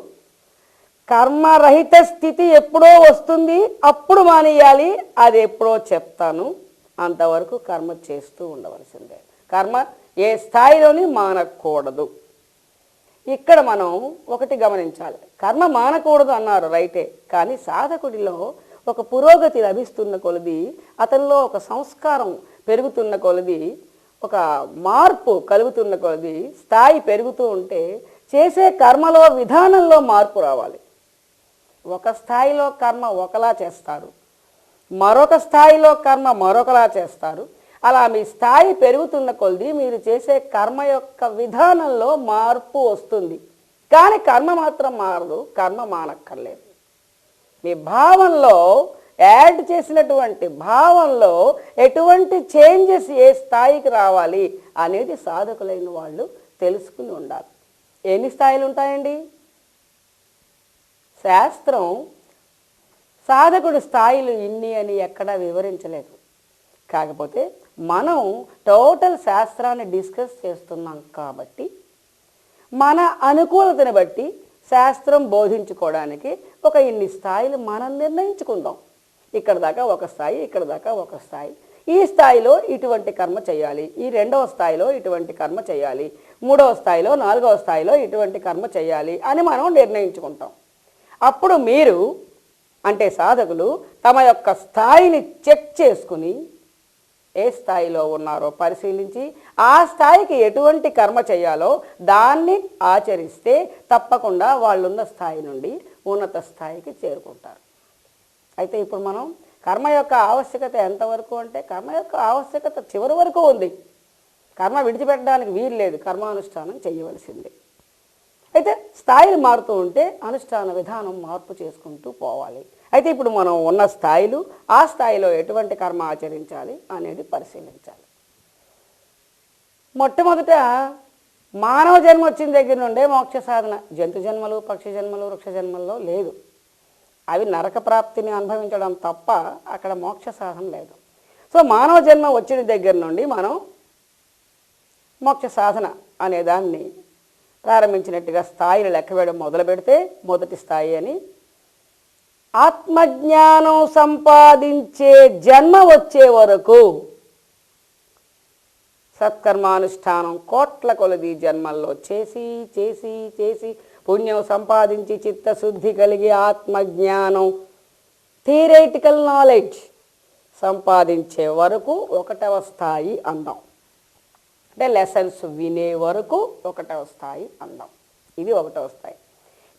కర్మరహిత స్థితి ఎప్పుడో వస్తుంది, అప్పుడు మానేయాలి. అది ఎప్పుడో చెప్తాను. అంతవరకు కర్మ చేస్తూ ఉండవలసిందే. కర్మ ఏ స్థాయిలోని మానకూడదు. ఇక్కడ మనం ఒకటి గమనించాలి. కర్మ మానకూడదు అన్నారు రైటే, కానీ సాధకుడిలో ఒక పురోగతి లభిస్తున్న కొలది, అతనిలో ఒక సంస్కారం పెరుగుతున్న కొలది, ఒక మార్పు కలుగుతున్న కొలది, స్థాయి పెరుగుతూ ఉంటే చేసే కర్మలో విధానంలో మార్పు రావాలి. ఒక స్థాయిలో కర్మ ఒకలా చేస్తారు, మరొక స్థాయిలో కర్మ మరొకలా చేస్తారు. అలా మీ స్థాయి పెరుగుతున్న కొలది మీరు చేసే కర్మ యొక్క విధానంలో మార్పు వస్తుంది. కానీ కర్మ మాత్రం మారదు, కర్మ మానక్కర్లేదు. మీ భావంలో యాడ్ చేసినటువంటి భావంలో ఎటువంటి చేంజెస్ ఏ స్థాయికి రావాలి అనేది సాధకులైన వాళ్ళు తెలుసుకుని ఉండాలి. ఎన్ని స్థాయిలు ఉంటాయండి? శాస్త్రం సాధకుడి స్థాయిలు ఇన్ని అని ఎక్కడా వివరించలేదు. కాకపోతే మనం టోటల్ శాస్త్రాన్ని డిస్కస్ చేస్తున్నాం కాబట్టి మన అనుకూలతని బట్టి శాస్త్రం బోధించుకోవడానికి ఒక ఇన్ని స్థాయిలు మనం నిర్ణయించుకుందాం. ఇక్కడ దాకా ఒక స్థాయి, ఇక్కడ దాకా ఒక స్థాయి. ఈ స్థాయిలో ఇటువంటి కర్మ చేయాలి, ఈ రెండవ స్థాయిలో ఇటువంటి కర్మ చేయాలి, మూడవ స్థాయిలో, నాలుగవ స్థాయిలో ఇటువంటి కర్మ చేయాలి అని మనం నిర్ణయించుకుంటాం. అప్పుడు మీరు అంటే సాధకులు తమ యొక్క స్థాయిని చెక్ చేసుకుని ఏ స్థాయిలో ఉన్నారో పరిశీలించి ఆ స్థాయికి ఎటువంటి కర్మ చేయాలో దాన్ని ఆచరిస్తే తప్పకుండా వాళ్ళున్న స్థాయి నుండి ఉన్నత స్థాయికి చేరుకుంటారు. అయితే ఇప్పుడు మనం కర్మ యొక్క ఆవశ్యకత ఎంతవరకు అంటే, కర్మ యొక్క ఆవశ్యకత చివరి వరకు ఉంది. కర్మ విడిచిపెట్టడానికి వీలు లేదు, కర్మానుష్ఠానం చేయవలసిందే. అయితే స్థాయిలు మారుతూ ఉంటే అనుష్ఠాన విధానం మార్పు చేసుకుంటూ పోవాలి. అయితే ఇప్పుడు మనం ఉన్న స్థాయిలు, ఆ స్థాయిలో ఎటువంటి కర్మ ఆచరించాలి అనేది పరిశీలించాలి. మొట్టమొదట మానవ జన్మ వచ్చిన దగ్గర నుండే మోక్ష సాధన. జంతు జన్మలు, పక్షి జన్మలు, వృక్ష జన్మల్లో లేదు. అవి నరక ప్రాప్తిని అనుభవించడం తప్ప అక్కడ మోక్ష సాధన లేదు. సో మానవ జన్మ వచ్చిన దగ్గర నుండి మనం మోక్ష సాధన అనే దాన్ని ప్రారంభించినట్టుగా స్థాయిలు లెక్క వేయడం మొదలు పెడితే మొదటి స్థాయి అని, ఆత్మజ్ఞానం సంపాదించే జన్మ వచ్చే వరకు సత్కర్మానుష్ఠానం కోట్ల కొలది జన్మల్లో చేసి చేసి చేసి పుణ్యం సంపాదించి చిత్తశుద్ధి కలిగి ఆత్మజ్ఞానం థియరిటికల్ నాలెడ్జ్ సంపాదించే వరకు ఒకటవ స్థాయి అందాం. అంటే లెసన్స్ వినే వరకు ఒకటవ స్థాయి అందాం. ఇది ఒకటవ స్థాయి.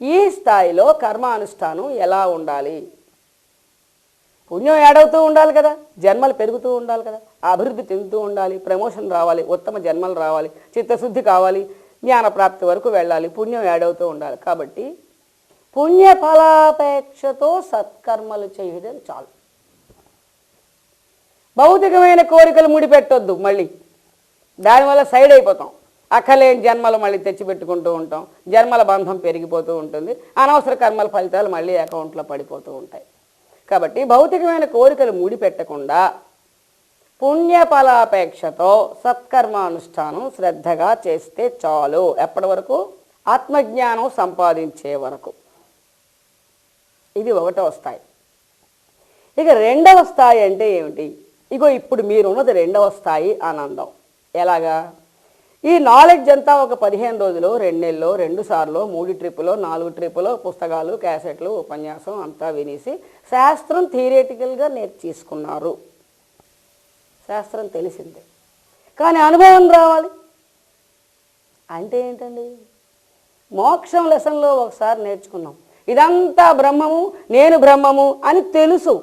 ఈ స్థాయిలో కర్మానుష్ఠానం ఎలా ఉండాలి? పుణ్యం యాడవుతూ ఉండాలి కదా, జన్మలు పెరుగుతూ ఉండాలి కదా, అభివృద్ధి చెందుతూ ఉండాలి, ప్రమోషన్ రావాలి, ఉత్తమ జన్మలు రావాలి, చిత్తశుద్ధి కావాలి, జ్ఞానప్రాప్తి వరకు వెళ్ళాలి, పుణ్యం యాడవుతూ ఉండాలి. కాబట్టి పుణ్యఫలాపేక్షతో సత్కర్మలు చేయడం చాలు. భౌతికమైన కోరికలు ముడిపెట్టొద్దు. మళ్ళీ దానివల్ల సైడ్ అయిపోతాం. అక్కలేని జన్మలు మళ్ళీ తెచ్చిపెట్టుకుంటూ ఉంటాం, జన్మల బంధం పెరిగిపోతూ ఉంటుంది, అనవసర కర్మల ఫలితాలు మళ్ళీ అకౌంట్లో పడిపోతూ ఉంటాయి. కాబట్టి భౌతికమైన కోరికలు ముడిపెట్టకుండా పుణ్యఫలాపేక్షతో సత్కర్మానుష్ఠానం శ్రద్ధగా చేస్తే చాలు. ఎప్పటి వరకు? ఆత్మజ్ఞానం సంపాదించే వరకు. ఇది ఒకటవ స్థాయి. ఇక రెండవ స్థాయి అంటే ఏమిటి? ఇగో ఇప్పుడు మీరున్నది రెండవ స్థాయి ఆనందం. ఎలాగా? ఈ నాలెడ్జ్ అంతా ఒక 15 రోజులు, 2 నెలలు, 2 సార్లు, 3 ట్రిప్పులో, 4 ట్రిప్పులో పుస్తకాలు, క్యాసెట్లు, ఉపన్యాసం అంతా వినేసి శాస్త్రం థియరిటికల్గా నేర్చేసుకున్నారు. శాస్త్రం తెలిసిందే, కానీ అనుభవం రావాలి అంటే ఏంటండి? మోక్షం లెసన్లో ఒకసారి నేర్చుకున్నాం, ఇదంతా బ్రహ్మము, నేను బ్రహ్మము అని తెలుసు,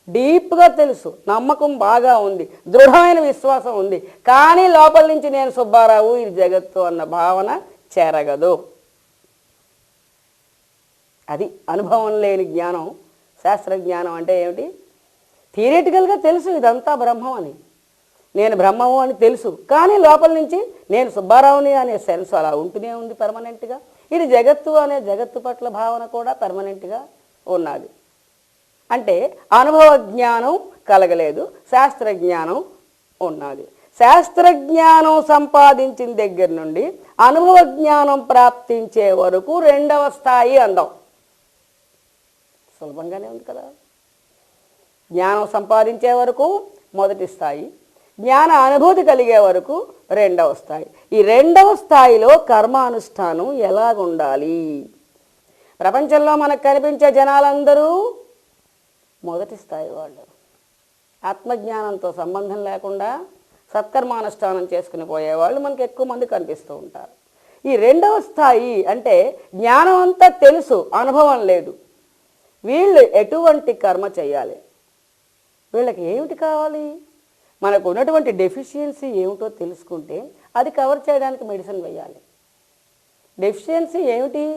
డీప్గా తెలుసు, నమ్మకం బాగా ఉంది, దృఢమైన విశ్వాసం ఉంది. కానీ లోపల నుంచి నేను సుబ్బారావు, ఇది జగత్తు అన్న భావన చేరగదు. అది అనుభవం లేని జ్ఞానం. శాస్త్రజ్ఞానం అంటే ఏమిటి? థియరిటికల్గా తెలుసు ఇదంతా బ్రహ్మం అని, నేను బ్రహ్మము అని తెలుసు, కానీ లోపల నుంచి నేను సుబ్బారావుని అనే సెన్స్ అలా ఉంటూనే ఉంది పర్మనెంట్గా. ఇది జగత్తు అనే జగత్తు పట్ల భావన కూడా పర్మనెంట్గా ఉన్నది. అంటే అనుభవ జ్ఞానం కలగలేదు, శాస్త్రజ్ఞానం ఉన్నది. శాస్త్రజ్ఞానం సంపాదించిన దగ్గర నుండి అనుభవ జ్ఞానం ప్రాప్తించే వరకు రెండవ స్థాయి అందాం. సులభంగానే ఉంది కదా. జ్ఞానం సంపాదించే వరకు మొదటి స్థాయి, జ్ఞాన అనుభూతి కలిగే వరకు రెండవ స్థాయి. ఈ రెండవ స్థాయిలో కర్మానుష్ఠానం ఎలాగుండాలి? ప్రపంచంలో మనకు కనిపించే జనాలందరూ మొదటి స్థాయి వాళ్ళు. ఆత్మజ్ఞానంతో సంబంధం లేకుండా సత్కర్మానుష్ఠానం చేసుకుని పోయేవాళ్ళు మనకు ఎక్కువ మంది కనిపిస్తూ ఉంటారు. ఈ రెండవ స్థాయి అంటే జ్ఞానం అంతా తెలుసు, అనుభవం లేదు. వీళ్ళు ఎటువంటి కర్మ చేయాలి? వీళ్ళకి ఏమిటి కావాలి? మనకు ఉన్నటువంటి డెఫిషియన్సీ ఏమిటో తెలుసుకుంటే అది కవర్ చేయడానికి మెడిసిన్ వేయాలి. డెఫిషియన్సీ ఏమిటి?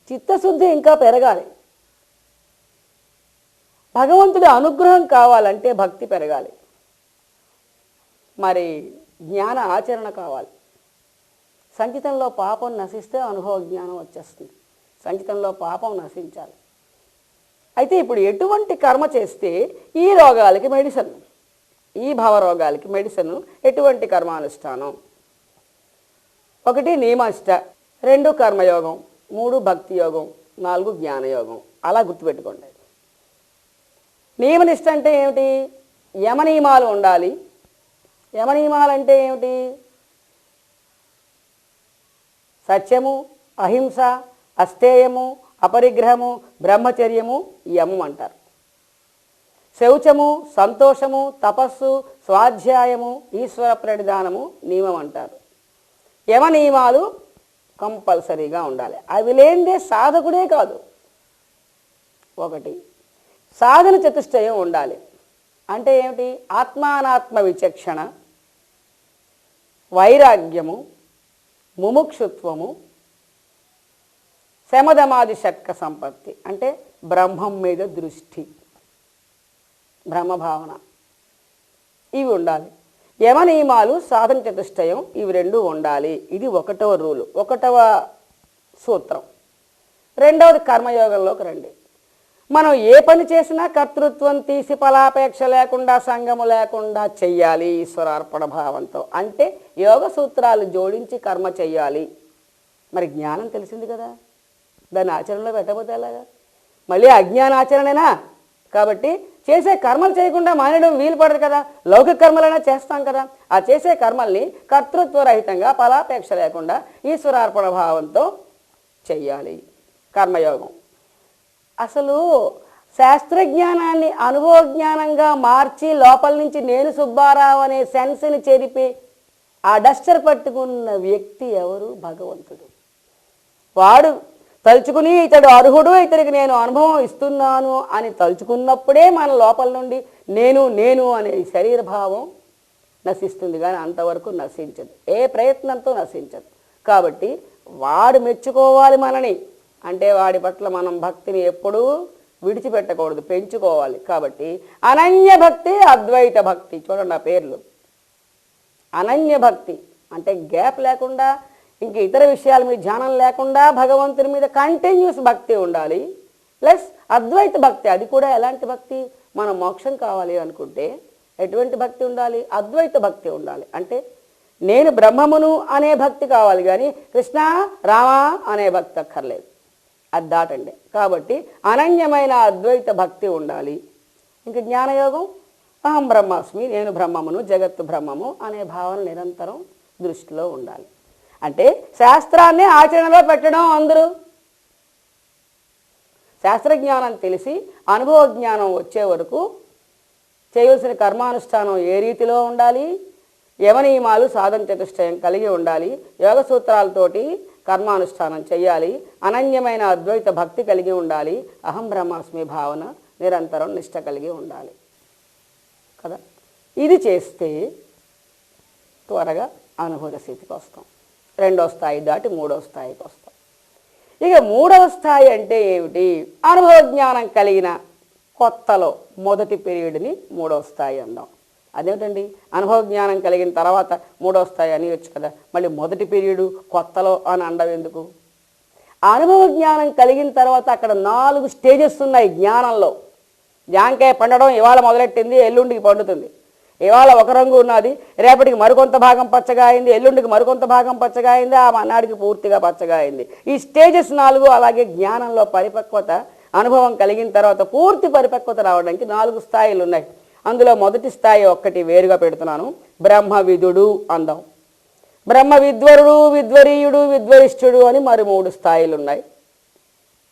చిత్తశుద్ధి ఇంకా పెరగాలి. భగవంతుడి అనుగ్రహం కావాలంటే భక్తి పెరగాలి. మరి జ్ఞాన ఆచరణ కావాలి. సంచితంలో పాపం నశిస్తే అనుభవ జ్ఞానం వచ్చేస్తుంది. సంచితంలో పాపం నశించాలి. అయితే ఇప్పుడు ఎటువంటి కర్మ చేస్తే ఈ రోగాలకి మెడిసిన్, ఈ భావరోగాలకి మెడిసిన్ ఎటువంటి కర్మానుష్ఠానం? 1 నియమనిష్ట, 2 కర్మయోగం, 3 భక్తి యోగం, 4 జ్ఞానయోగం. అలా గుర్తుపెట్టుకోండి. నియమనిష్ట అంటే ఏమిటి? యమనియమాలు ఉండాలి. యమనియమాలు అంటే ఏమిటి? సత్యము, అహింస, అస్థేయము, అపరిగ్రహము, బ్రహ్మచర్యము యమం అంటారు. శౌచము, సంతోషము, తపస్సు, స్వాధ్యాయము, ఈశ్వర ప్రణిధానము నియమం అంటారు. యమ నియమాలు కంపల్సరీగా ఉండాలి. అవి లేనిదే సాధకుడే కాదు. 1 సాధన చతుష్టయం ఉండాలి. అంటే ఏమిటి? ఆత్మానాత్మ విచక్షణ, వైరాగ్యము, ముముక్షుత్వము, శమదమాది షట్క సంపత్తి. అంటే బ్రహ్మం మీద దృష్టి, బ్రహ్మభావన, ఇవి ఉండాలి. యమ నియమాలు, సాధన చతుష్టయం, ఇవి 2 ఉండాలి. ఇది 1వ రూలు, 1వ సూత్రం. 2వది కర్మయోగంలోకి రండి. మనం ఏ పని చేసినా కర్తృత్వం తీసి ఫలాపేక్ష లేకుండా, సంగము లేకుండా చెయ్యాలి ఈశ్వరార్పణ భావంతో. అంటే యోగ సూత్రాలు జోడించి కర్మ చెయ్యాలి. మరి జ్ఞానం తెలిసింది కదా, దాన్ని ఆచరణలో పెట్టబోతే ఎలాగా? మళ్ళీ అజ్ఞానాచరణేనా? కాబట్టి చేసే కర్మలు చేయకుండా మానేయడం వీలు పడదు కదా. లౌకిక కర్మలైనా చేస్తాం కదా. ఆ చేసే కర్మల్ని కర్తృత్వరహితంగా, ఫలాపేక్ష లేకుండా ఈశ్వరార్పణ భావంతో చెయ్యాలి. కర్మయోగం అసలు శాస్త్రజ్ఞానాన్ని అనుభవ జ్ఞానంగా మార్చి లోపల నుంచి నేను సుబ్బారావు అనే సెన్స్ని చెరిపి ఆ డస్టర్ పట్టుకున్న వ్యక్తి ఎవరు? భగవంతుడు. వాడు తలుచుకుని ఇతడు అర్హుడు, ఇతడికి నేను అనుభవం ఇస్తున్నాను అని తలుచుకున్నప్పుడే మన లోపల నుండి నేను నేను అనే శరీరభావం నశిస్తుంది. కానీ అంతవరకు నశించదు, ఏ ప్రయత్నంతో నశించదు. కాబట్టి వాడు మెచ్చుకోవాలి మనని. అంటే వాడి పట్ల మనం భక్తిని ఎప్పుడూ విడిచిపెట్టకూడదు, పెంచుకోవాలి. కాబట్టి అనన్య భక్తి, అద్వైత భక్తి. చూడండి ఆ పేర్లు. అనన్య భక్తి అంటే గ్యాప్ లేకుండా, ఇంక ఇతర విషయాల మీద ధ్యానం లేకుండా భగవంతుని మీద కంటిన్యూస్ భక్తి ఉండాలి. ప్లస్ అద్వైత భక్తి. అది కూడా ఎలాంటి భక్తి? మనం మోక్షం కావాలి అనుకుంటే ఎటువంటి భక్తి ఉండాలి? అద్వైత భక్తి ఉండాలి. అంటే నేను బ్రహ్మమును అనే భక్తి కావాలి, కానీ కృష్ణ రామా అనే భక్తి అక్కర్లేదు. అది దాటండి. కాబట్టి అనన్యమైన అద్వైత భక్తి ఉండాలి. ఇంక జ్ఞానయోగం అహం బ్రహ్మాస్మి, నేను బ్రహ్మమును, జగత్తు బ్రహ్మము అనే భావన నిరంతరం దృష్టిలో ఉండాలి. అంటే శాస్త్రాన్ని ఆచరణలో పెట్టడం. అందరూ శాస్త్రజ్ఞానం తెలిసి అనుభవ జ్ఞానం వచ్చే వరకు చేయవలసిన కర్మానుష్ఠానం ఏ రీతిలో ఉండాలి, యమనియమాలు సాధన చతుష్టయం కలిగి ఉండాలి, యోగ సూత్రాలతోటి కర్మానుష్ఠానం చేయాలి, అనన్యమైన అద్వైత భక్తి కలిగి ఉండాలి, అహం బ్రహ్మాస్మి భావన నిరంతరం నిష్ట కలిగి ఉండాలి కదా. ఇది చేస్తే త్వరగా అనుభూత స్థితికి వస్తాం. 2వ స్థాయి దాటి 3వ స్థాయికి వస్తాం. ఇక 3వ స్థాయి అంటే ఏమిటి? అనుభవ జ్ఞానం కలిగిన కొత్తలో మొదటి పీరియడ్ని 3వ స్థాయి అందాం. అదేమిటండి? అనుభవ జ్ఞానం కలిగిన తర్వాత 3వ స్థాయి అనియొచ్చు కదా, మళ్ళీ మొదటి పీరియడ్ కొత్తలో అని అండం ఎందుకు? అనుభవ జ్ఞానం కలిగిన తర్వాత అక్కడ 4 స్టేజెస్ ఉన్నాయి జ్ఞానంలో. జాంకాయ పండడం ఇవాళ మొదలెట్టింది, ఎల్లుండికి పండుతుంది. ఇవాళ ఒక రంగు ఉన్నది, రేపటికి మరికొంత భాగం పచ్చగా అయింది, ఎల్లుండికి మరికొంత భాగం పచ్చగా అయింది, ఆ మన్నాడికి పూర్తిగా పచ్చగా అయింది. ఈ స్టేజెస్ 4. అలాగే జ్ఞానంలో పరిపక్వత, అనుభవం కలిగిన తర్వాత పూర్తి పరిపక్వత రావడానికి 4 స్థాయిలు ఉన్నాయి. అందులో మొదటి స్థాయి ఒక్కటి వేరుగా పెడుతున్నాను, బ్రహ్మవిదుడు అందాం. బ్రహ్మ విద్వరుడు, విద్వరీయుడు, విద్వరిష్ఠుడు అని మరి 3 స్థాయిలు ఉన్నాయి.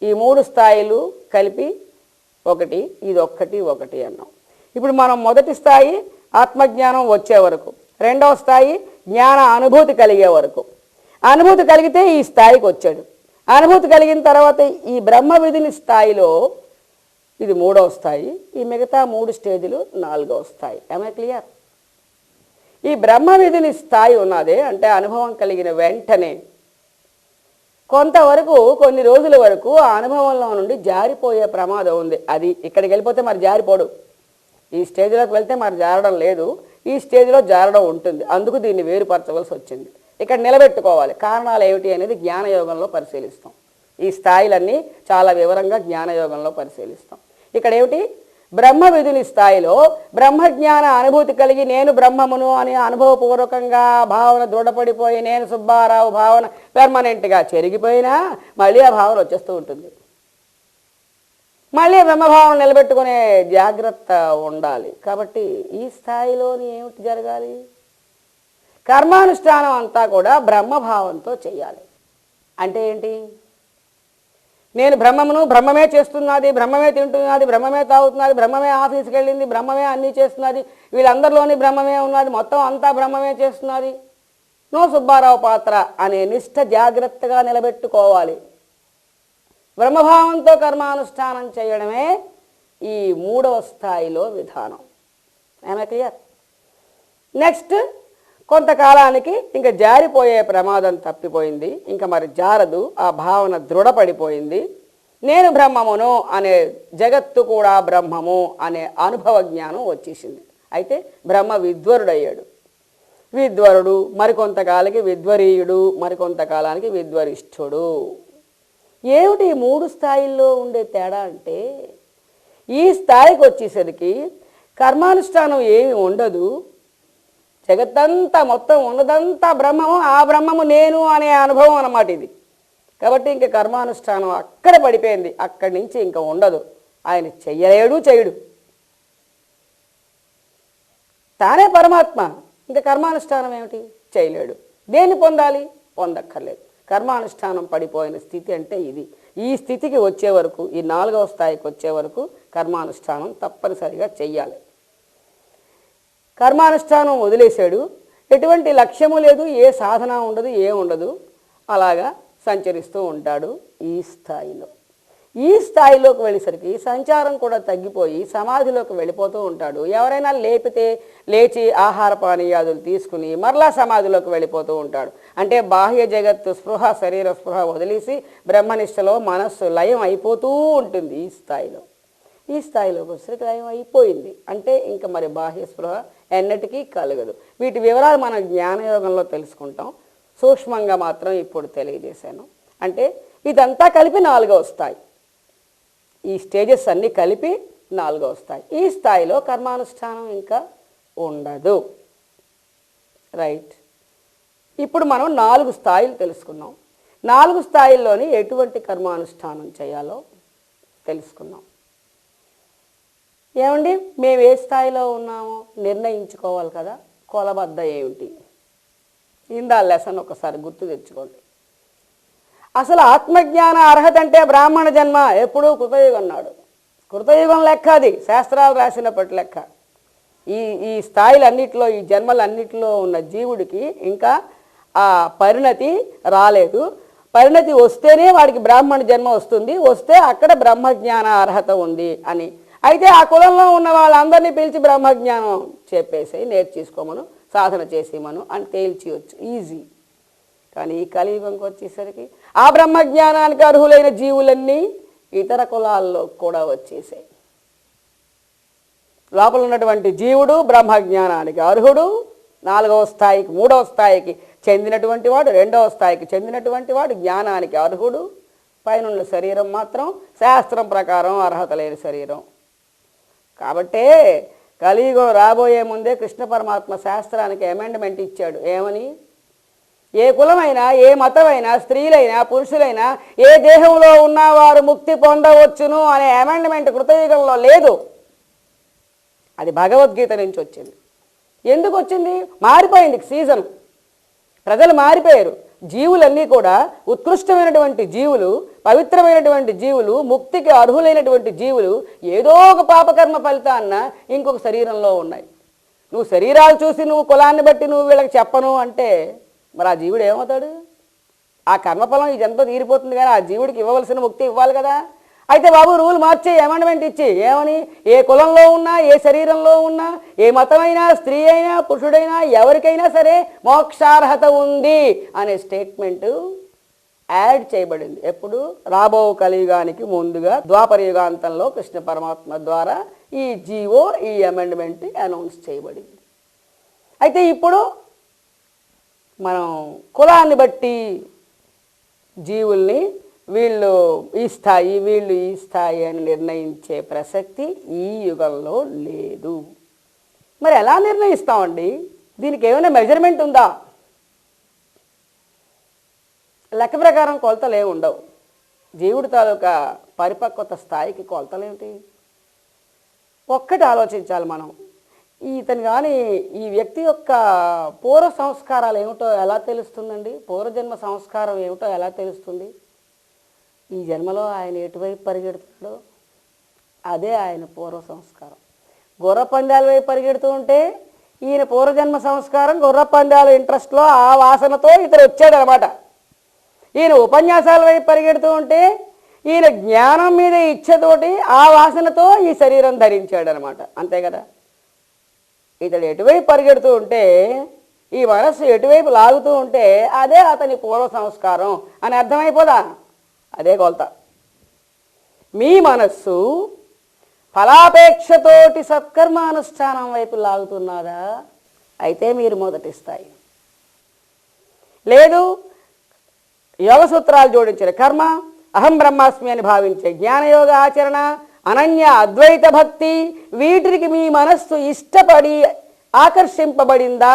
ఈ 3 స్థాయిలు కలిపి ఒకటి, ఇది ఒక్కటి అన్నాం. ఇప్పుడు మనం మొదటి స్థాయి ఆత్మజ్ఞానం వచ్చే వరకు, 2వ స్థాయి జ్ఞాన అనుభూతి కలిగే వరకు. అనుభూతి కలిగితే ఈ స్థాయికి వచ్చాడు. అనుభూతి కలిగిన తర్వాత ఈ బ్రహ్మ విధిని స్థాయిలో ఇది 3వ స్థాయి, ఈ మిగతా 3 స్టేజీలు 4వ స్థాయి. ఏమై క్లియర్? ఈ బ్రహ్మ విధిని స్థాయి ఉన్నదే అంటే అనుభవం కలిగిన వెంటనే కొంతవరకు, కొన్ని రోజుల వరకు ఆ అనుభవంలో నుండి జారిపోయే ప్రమాదం ఉంది. అది ఇక్కడికి వెళ్ళిపోతే మరి జారిపోడు. ఈ స్టేజ్లోకి వెళ్తే మరి జారడం లేదు, ఈ స్టేజ్లో జారడం ఉంటుంది. అందుకు దీన్ని వేరుపరచవలసి వచ్చింది. ఇక్కడ నిలబెట్టుకోవాలి. కారణాలు ఏమిటి అనేది జ్ఞానయోగంలో పరిశీలిస్తాం. ఈ స్థాయిలన్నీ చాలా వివరంగా జ్ఞానయోగంలో పరిశీలిస్తాం. ఇక్కడ ఏమిటి? బ్రహ్మ విధుని స్థాయిలో బ్రహ్మజ్ఞాన అనుభూతి కలిగి నేను బ్రహ్మమును అని అనుభవపూర్వకంగా భావన దృఢపడిపోయి నేను సుబ్బారావు భావన పెర్మనెంట్గా చెరిగిపోయినా మళ్ళీ ఆ భావన వచ్చేస్తూ ఉంటుంది. మళ్ళీ బ్రహ్మభావన నిలబెట్టుకునే జాగ్రత్త ఉండాలి. కాబట్టి ఈ స్థాయిలోని ఏమిటి జరగాలి? కర్మానుష్ఠానం అంతా కూడా బ్రహ్మభావంతో చేయాలి. అంటే ఏంటి? నేను బ్రహ్మమును, బ్రహ్మమే చేస్తున్నది, బ్రహ్మమే తింటున్నది, బ్రహ్మమే తాగుతున్నది, బ్రహ్మమే ఆఫీస్కి వెళ్ళింది, బ్రహ్మమే అన్నీ చేస్తున్నది, వీళ్ళందరిలోని బ్రహ్మమే ఉన్నది, మొత్తం అంతా బ్రహ్మమే చేస్తున్నది, నో సుబ్బారావు పాత్ర అనే నిష్ఠ జాగ్రత్తగా నిలబెట్టుకోవాలి. బ్రహ్మభావంతో కర్మానుష్ఠానం చేయడమే ఈ 3వ స్థాయిలో విధానం. ఏమై క్లియర్? నెక్స్ట్ కొంతకాలానికి ఇంకా జారిపోయే ప్రమాదం తప్పిపోయింది, ఇంకా మరి జారదు, ఆ భావన దృఢపడిపోయింది. నేను బ్రహ్మమును అనే, జగత్తు కూడా బ్రహ్మము అనే అనుభవ జ్ఞానం వచ్చేసింది. అయితే బ్రహ్మ విద్వరుడయ్యాడు. విద్వరుడు మరికొంతకాలానికి విద్వరీయుడు, మరికొంతకాలానికి విద్వరిష్ఠుడు. ఏమిటి 3 స్థాయిల్లో ఉండే తేడా అంటే, ఈ స్థాయికి వచ్చేసరికి కర్మానుష్ఠానం ఏమి ఉండదు, జగత్తంతా మొత్తం ఉన్నదంతా బ్రహ్మము, ఆ బ్రహ్మము నేను అనే అనుభవం అన్నమాట ఇది. కాబట్టి ఇంక కర్మానుష్ఠానం అక్కడ పడిపోయింది, అక్కడి నుంచి ఇంకా ఉండదు. ఆయన చెయ్యలేడు, చేయుడు, తానే పరమాత్మ. ఇంకా కర్మానుష్ఠానం ఏమిటి? చేయలేడు. దేన్ని పొందాలి? పొందక్కర్లేదు. కర్మానుష్ఠానం పడిపోయిన స్థితి అంటే ఇది. ఈ స్థితికి వచ్చే వరకు, ఈ 4వ స్థాయికి వచ్చే వరకు కర్మానుష్ఠానం తప్పనిసరిగా చెయ్యాలి. కర్మానుష్ఠానం వదిలేశాడు, ఎటువంటి లక్ష్యము లేదు, ఏ సాధన ఉండదు, ఏ ఉండదు, అలాగా సంచరిస్తూ ఉంటాడు ఈ స్థాయిలో. ఈ స్థాయిలోకి వెళ్ళేసరికి సంచారం కూడా తగ్గిపోయి సమాధిలోకి వెళ్ళిపోతూ ఉంటాడు. ఎవరైనా లేపితే లేచి ఆహార పానీయాదులు తీసుకుని మరలా సమాధిలోకి వెళ్ళిపోతూ ఉంటాడు. అంటే బాహ్య జగత్తు స్పృహ, శరీర స్పృహ వదిలేసి బ్రహ్మనిష్టలో మనస్సు లయం అయిపోతూ ఉంటుంది. ఈ స్థాయిలోకి వచ్చేసరికి లయం అయిపోయింది అంటే ఇంకా మరి బాహ్య స్పృహ ఎన్నటికీ కలగదు. వీటి వివరాలు మనం జ్ఞానయోగంలో తెలుసుకుంటాం. సూక్ష్మంగా మాత్రం ఇప్పుడు తెలియజేశాను. అంటే ఇదంతా కలిపి 4వ స్థాయి. ఈ స్టేజెస్ అన్నీ కలిపి 4వ స్థాయి. ఈ స్థాయిలో కర్మానుష్ఠానం ఇంకా ఉండదు. రైట్. ఇప్పుడు మనం 4 స్థాయిలు తెలుసుకున్నాం. 4 స్థాయిల్లోని ఎటువంటి కర్మానుష్ఠానం చేయాలో తెలుసుకున్నాం. ఏమండి, మేము ఏ స్థాయిలో ఉన్నామో నిర్ణయించుకోవాలి కదా. కొలబద్ద ఏమిటి? ఇందా లెసన్ ఒకసారి గుర్తు తెచ్చుకోండి. అసలు ఆత్మజ్ఞాన అర్హత అంటే బ్రాహ్మణ జన్మ ఎప్పుడూ కృతయుగం నాడు. కృతయుగం లెక్క అది, శాస్త్రాలు రాసినప్పటి లెక్క. ఈ స్థాయిలన్నిటిలో, ఈ జన్మలన్నిటిలో ఉన్న జీవుడికి ఇంకా ఆ పరిణతి రాలేదు. పరిణతి వస్తేనే వాడికి బ్రాహ్మణ జన్మ వస్తుంది. వస్తే అక్కడ బ్రహ్మజ్ఞాన అర్హత ఉంది అని. అయితే ఆ కులంలో ఉన్న వాళ్ళందరినీ పిలిచి బ్రహ్మజ్ఞానం చెప్పేసి నేర్చేసుకోమను, సాధన చేసేమను అని తేల్చివచ్చు, ఈజీ. కానీ ఈ కలియుగంకి వచ్చేసరికి ఆ బ్రహ్మజ్ఞానానికి అర్హులైన జీవులన్నీ ఇతర కులాల్లో కూడా వచ్చేసాయి. లోపల ఉన్నటువంటి జీవుడు బ్రహ్మజ్ఞానానికి అర్హుడు, 4వ స్థాయికి 3వ స్థాయికి చెందినటువంటి వాడు, 2వ స్థాయికి చెందినటువంటి వాడు జ్ఞానానికి అర్హుడు. పైనున్న శరీరం మాత్రం శాస్త్రం ప్రకారం అర్హత లేని శరీరం. కాబట్టే కలియుగం రాబోయే ముందే కృష్ణ పరమాత్మ శాస్త్రానికి అమెండ్మెంట్ ఇచ్చాడు. ఏమని? ఏ కులమైనా, ఏ మతమైనా, స్త్రీలైనా పురుషులైనా ఏ దేహంలో ఉన్నవారు ముక్తి పొందవచ్చును అనే అమెండ్మెంట్ కృతయుగంలో లేదు. అది భగవద్గీత నుంచి వచ్చింది. ఎందుకు వచ్చింది? మారిపోయింది సీజన్. ప్రజలు మారిపోయారు. జీవులన్నీ కూడా ఉత్కృష్టమైనటువంటి జీవులు, పవిత్రమైనటువంటి జీవులు, ముక్తికి అర్హులైనటువంటి జీవులు ఏదో ఒక పాపకర్మ ఫలితాన్న ఇంకొక శరీరంలో ఉన్నాయి. నువ్వు శరీరాలు చూసి నువ్వు కులాన్ని బట్టి నువ్వు వీళ్ళకి చెప్పను అంటే మరి ఆ జీవుడు ఏమవుతాడు? ఆ కర్మఫలం ఇదంతా తీరిపోతుంది కానీ ఆ జీవుడికి ఇవ్వవలసిన ముక్తి ఇవ్వాలి కదా. అయితే బాబు రూల్ మార్చి అమెండ్మెంట్ ఇచ్చి ఏమని? ఏ కులంలో ఉన్నా, ఏ శరీరంలో ఉన్నా, ఏ మతమైనా, స్త్రీ అయినా పురుషుడైనా ఎవరికైనా సరే మోక్షార్హత ఉంది అనే స్టేట్మెంట్ యాడ్ చేయబడింది. ఎప్పుడు? రాబో కలియుగానికి ముందుగా ద్వాపర యుగాంతంలో కృష్ణ పరమాత్మ ద్వారా ఈ జీవో, ఈ అమెండ్మెంట్ అనౌన్స్ చేయబడింది. అయితే ఇప్పుడు మనం కులాన్ని బట్టి జీవుల్ని వీళ్ళు ఈ స్థాయి, వీళ్ళు ఈ స్థాయి అని నిర్ణయించే ప్రసక్తి ఈ యుగంలో లేదు. మరి ఎలా నిర్ణయిస్తామండి? దీనికి ఏమైనా మెజర్మెంట్ ఉందా? లెక్క ప్రకారం కొలతలు ఏమి ఉండవు. జీవుడి తాలూకా పరిపక్వత స్థాయికి కొలతలేమిటి? ఒక్కటి ఆలోచించాలి మనం. ఇతను కానీ ఈ వ్యక్తి యొక్క పూర్వ సంస్కారాలు ఏమిటో ఎలా తెలుస్తుందండి? పూర్వజన్మ సంస్కారం ఏమిటో ఎలా తెలుస్తుంది? ఈ జన్మలో ఆయన ఎటువైపు పరిగెడుతున్నాడో అదే ఆయన పూర్వ సంస్కారం. గుర్ర పందాల వైపు పరిగెడుతూ ఉంటే ఈయన పూర్వజన్మ సంస్కారం గుర్ర పందాల ఇంట్రెస్ట్లో ఆ వాసనతో ఇతను వచ్చాడనమాట. ఈయన ఉపన్యాసాల వైపు పరిగెడుతూ ఉంటే ఈయన జ్ఞానం మీద ఇచ్ఛతోటి ఆ వాసనతో ఈ శరీరం ధరించాడనమాట. అంతే కదా. ఇతడు ఎటువైపు పరిగెడుతూ ఉంటే, ఈ మనస్సు ఎటువైపు లాగుతూ ఉంటే అదే అతని పూర్వ సంస్కారం అని అర్థమైపోదా? అదే కొలత. మీ మనస్సు ఫలాపేక్షతోటి సత్కర్మానుష్ఠానం వైపు లాగుతున్నదా? అయితే మీరు మొదటి స్థాయి. లేదు, యోగ సూత్రాలు జోడించిన కర్మ, అహం బ్రహ్మాస్మి అని భావించే జ్ఞానయోగ ఆచరణ, అనన్య అద్వైత భక్తి, వీటికి మీ మనస్సు ఇష్టపడి ఆకర్షింపబడిందా?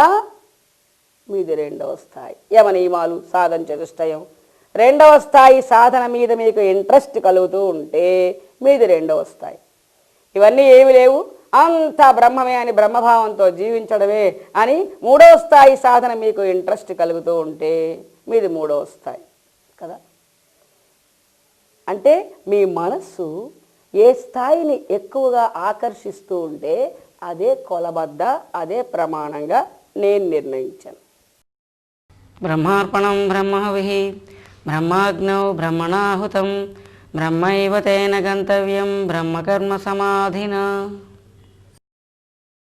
మీది 2వ స్థాయి. యమ నియమాలు, సాధన చతుష్టయం, 2వ స్థాయి సాధన మీద మీకు ఇంట్రెస్ట్ కలుగుతూ ఉంటే మీది 2వ స్థాయి. ఇవన్నీ ఏమి లేవు, అంతా బ్రహ్మమే అని బ్రహ్మభావంతో జీవించడమే అని 3వ స్థాయి సాధన మీకు ఇంట్రెస్ట్ కలుగుతూ ఉంటే మీది 3వ స్థాయి కదా. అంటే మీ మనస్సు ఏ స్థాయిని ఎక్కువగా ఆకర్షిస్తూ ఉంటే అదే కొలబద్ద, అదే ప్రమాణంగా నేను నిర్ణయించాను. బ్రహ్మార్పణం బ్రహ్మహవిః బ్రహ్మాగ్నౌ బ్రహ్మణాహుతం బ్రహ్మైవ తేన గంతవ్యం బ్రహ్మకర్మ సమాధినా.